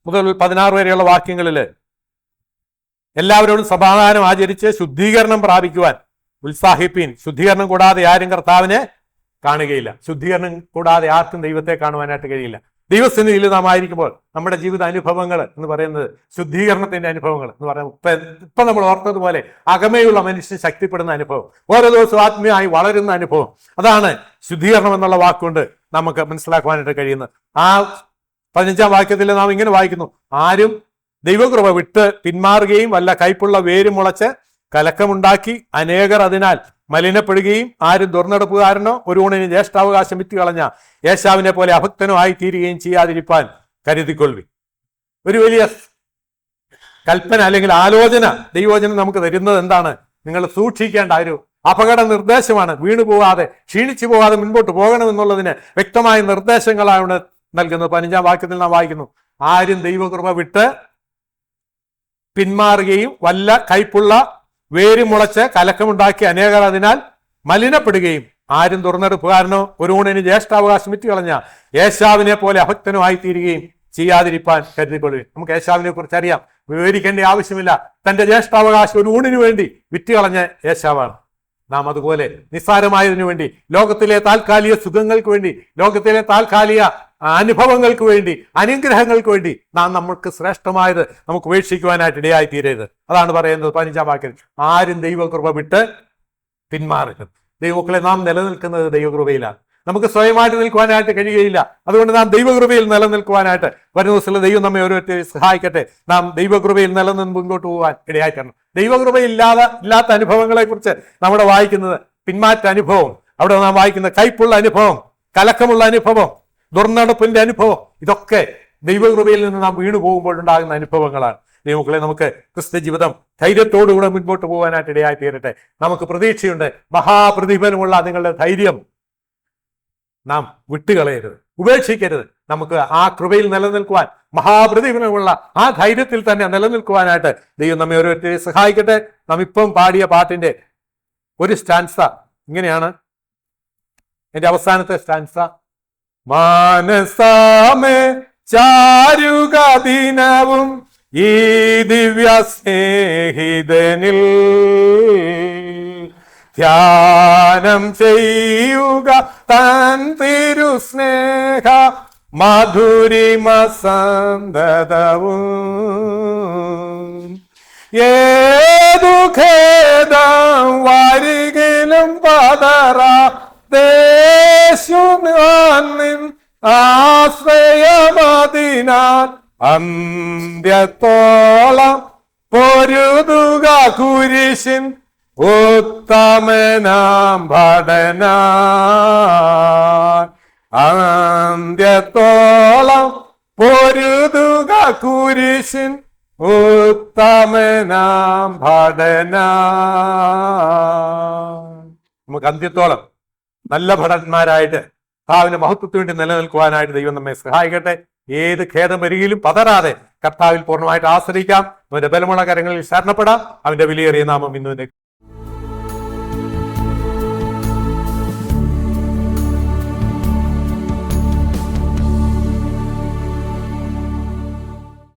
S1: മുതൽ 16 വരെയുള്ള വാക്യങ്ങളിൽ എല്ലാവരോടും സമാധാനം ആചരിച്ച് ശുദ്ധീകരണം പ്രാപിക്കുവാൻ ഉത്സാഹിപ്പീൻ. ശുദ്ധീകരണം കൂടാതെ ആരും കർത്താവിനെ കാണുകയില്ല. ശുദ്ധീകരണം കൂടാതെ ആർക്കും ദൈവത്തെ കാണുവാനായിട്ട് കഴിയില്ല. ദൈവസന്നിധിയിൽ നാം ആയിരിക്കുമ്പോൾ നമ്മുടെ ജീവിത അനുഭവങ്ങൾ എന്ന് പറയുന്നത് ശുദ്ധീകരണത്തിന്റെ അനുഭവങ്ങൾ എന്ന് പറയുന്നത് ഇപ്പൊ നമ്മൾ ഓർത്തതുപോലെ അകമയുള്ള മനുഷ്യൻ ശക്തിപ്പെടുന്ന അനുഭവം, ഓരോ ദിവസവും ആത്മീയമായി വളരുന്ന അനുഭവം, അതാണ് ശുദ്ധീകരണം എന്നുള്ള വാക്കുകൊണ്ട് നമുക്ക് മനസ്സിലാക്കുവാനായിട്ട് കഴിയുന്നത്. ആ 15-ാം വാക്യത്തിൽ നാം ഇങ്ങനെ വായിക്കുന്നു: ആരും ദൈവകൃപ വിട്ട് പിന്മാറുകയും വല്ല കൈപ്പുള്ള വേര് മുളച്ച് കലക്കമുണ്ടാക്കി അനേകർ അതിനാൽ മലിനപ്പെടുകയും ആരും ദുർനടപ്പുകാരനോ ഒരു ഊണിന് ജ്യേഷ്ഠാവകാശം വിറ്റ് കളഞ്ഞ ഏശാവിനെ പോലെ അഭക്തനോ ആയി തീരുകയും ചെയ്യാതിരിപ്പാൻ കരുതിക്കൊള്ളി. ഒരു വലിയ കൽപ്പന അല്ലെങ്കിൽ ആലോചന ദൈവവചനം നമുക്ക് തരുന്നത് എന്താണ്? നിങ്ങൾ സൂക്ഷിക്കേണ്ട ഒരു അപകട നിർദ്ദേശമാണ്. വീണുപോകാതെ ക്ഷീണിച്ചു പോകാതെ മുൻപോട്ട് പോകണമെന്നുള്ളതിന് വ്യക്തമായ നിർദ്ദേശങ്ങളാണ് നൽകുന്നത്. 15-ാം വാക്യത്തിൽ നാം വായിക്കുന്നു: ആരും ദൈവകൃപ വിട്ട് പിന്മാറുകയും വല്ല കൈപ്പുള്ള വേര് മുളച്ച് കലക്കമുണ്ടാക്കി അനേകർ അതിനാൽ മലിനപ്പെടുകയും ആരും തുറന്നെടുപ്പുകാരനോ ഒരു ഊണിന് ജ്യേഷ്ഠാവകാശം വിറ്റ് കളഞ്ഞ ഏശാവിനെ പോലെ അഭക്തനോ ആയിത്തീരുകയും ചെയ്യാതിരിപ്പാൻ കരുതിക്കൊള്ളുകയും. നമുക്ക് ഏശാവിനെ കുറിച്ച് അറിയാം, വിവരിക്കേണ്ട ആവശ്യമില്ല. തന്റെ ജ്യേഷ്ഠാവകാശം ഒരു ഊണിന് വേണ്ടി വിറ്റ് കളഞ്ഞ ഏശാവാണ്. നാം അതുപോലെ നിസ്സാരമായതിനു വേണ്ടി, ലോകത്തിലെ താൽക്കാലിക സുഖങ്ങൾക്ക് വേണ്ടി, ലോകത്തിലെ താൽക്കാലിക അനുഭവങ്ങൾക്ക് വേണ്ടി, അനുഗ്രഹങ്ങൾക്ക് വേണ്ടി നാം നമ്മൾക്ക് ശ്രേഷ്ഠമായത് നമുക്ക് ഉപേക്ഷിക്കുവാനായിട്ട് ഇടയായി തീരരുത്. അതാണ് പറയുന്നത് 15-ാം വാക്യത്തിൽ: ആരും ദൈവകൃപ വിട്ട് പിന്മാറരുത്. ദൈവമക്കളെ, നാം നിലനിൽക്കുന്നത് ദൈവകൃപയിലാണ്. നമുക്ക് സ്വയമായിട്ട് നിൽക്കുവാനായിട്ട് കഴിയുകയില്ല. അതുകൊണ്ട് നാം ദൈവകൃപയിൽ നിലനിൽക്കുവാനായിട്ട് വരുന്ന ദിവസത്തിൽ ദൈവം നമ്മെ ഓരോരുത്തരെ സഹായിക്കട്ടെ. നാം ദൈവകൃപയിൽ നിലനിന്ന് മുൻപോട്ട് പോകാൻ ഇടയായി തരണം. ദൈവകൃപയില്ലാത്ത അനുഭവങ്ങളെ കുറിച്ച് നമ്മുടെ വായിക്കുന്നത് പിന്മാറ്റ അനുഭവം, അവിടെ നാം വായിക്കുന്ന കൈപ്പുള്ള അനുഭവം, കലക്കമുള്ള അനുഭവം, ദുർനടപ്പിന്റെ അനുഭവം, ഇതൊക്കെ ദൈവകൃപയിൽ നിന്ന് നാം വീണു പോകുമ്പോൾ ഉണ്ടാകുന്ന അനുഭവങ്ങളാണ്. ദൈവമക്കളെ, നമുക്ക് ക്രിസ്ത്യ ജീവിതം ധൈര്യത്തോടുകൂടെ മുൻപോട്ട് പോകാനായിട്ട് ഇടയായി തീരട്ടെ. നമുക്ക് പ്രതീക്ഷയുണ്ട്. മഹാപ്രതിഫലമുള്ള നിങ്ങളുടെ ധൈര്യം നാം വിട്ടുകളയരുത്, ഉപേക്ഷിക്കരുത്. നമുക്ക് ആ കൃപയിൽ നിലനിൽക്കുവാൻ, മഹാപ്രതിഫലമുള്ള ആ ധൈര്യത്തിൽ തന്നെ നിലനിൽക്കുവാനായിട്ട് ദൈവം നമ്മെ ഓരോരുത്തരെ സഹായിക്കട്ടെ. നാം ഇപ്പം പാടിയ പാട്ടിന്റെ ഒരു സ്റ്റാൻസ ഇങ്ങനെയാണ്. എന്റെ അവസാനത്തെ സ്റ്റാൻസ: മാനസാമേ ചാരുക ദിനവും ഈ ദിവ്യ സ്നേഹിതനിൽ ധ്യാനം ചെയ്യുക തൻ തിരുസ്നേഹ മധുരിമ സന്തതവും. ഏതു ഖേദം വരികിലും പതറാ ദേശുനിൻ ആശ്രയമതിനാൽ അന്ത്യത്തോളം പൊരുതുക കുരിശിൻ ഉത്തമനാം ഭടനാൻ. അന്ത്യത്തോളം പൊരുതുക കുരിശിൻ ഉത്തമനാം ഭടനാൻ. നമുക്ക് അന്ത്യത്തോളം നല്ല ഭടന്മാരായിട്ട് കർത്താവിന്റെ മഹത്വത്തിന് വേണ്ടി നിലനിൽക്കുവാനായിട്ട് ദൈവം നമ്മെ സഹായിക്കട്ടെ. ഏത് ഖേദം വരികയിലും പതറാതെ കർത്താവിൽ പൂർണ്ണമായിട്ട് ആശ്രയിക്കാം. അവന്റെ ബലമുള്ള കരങ്ങളിൽ ശരണപ്പെടാം. അവന്റെ വിലയേറിയ നാമം ഇന്ന്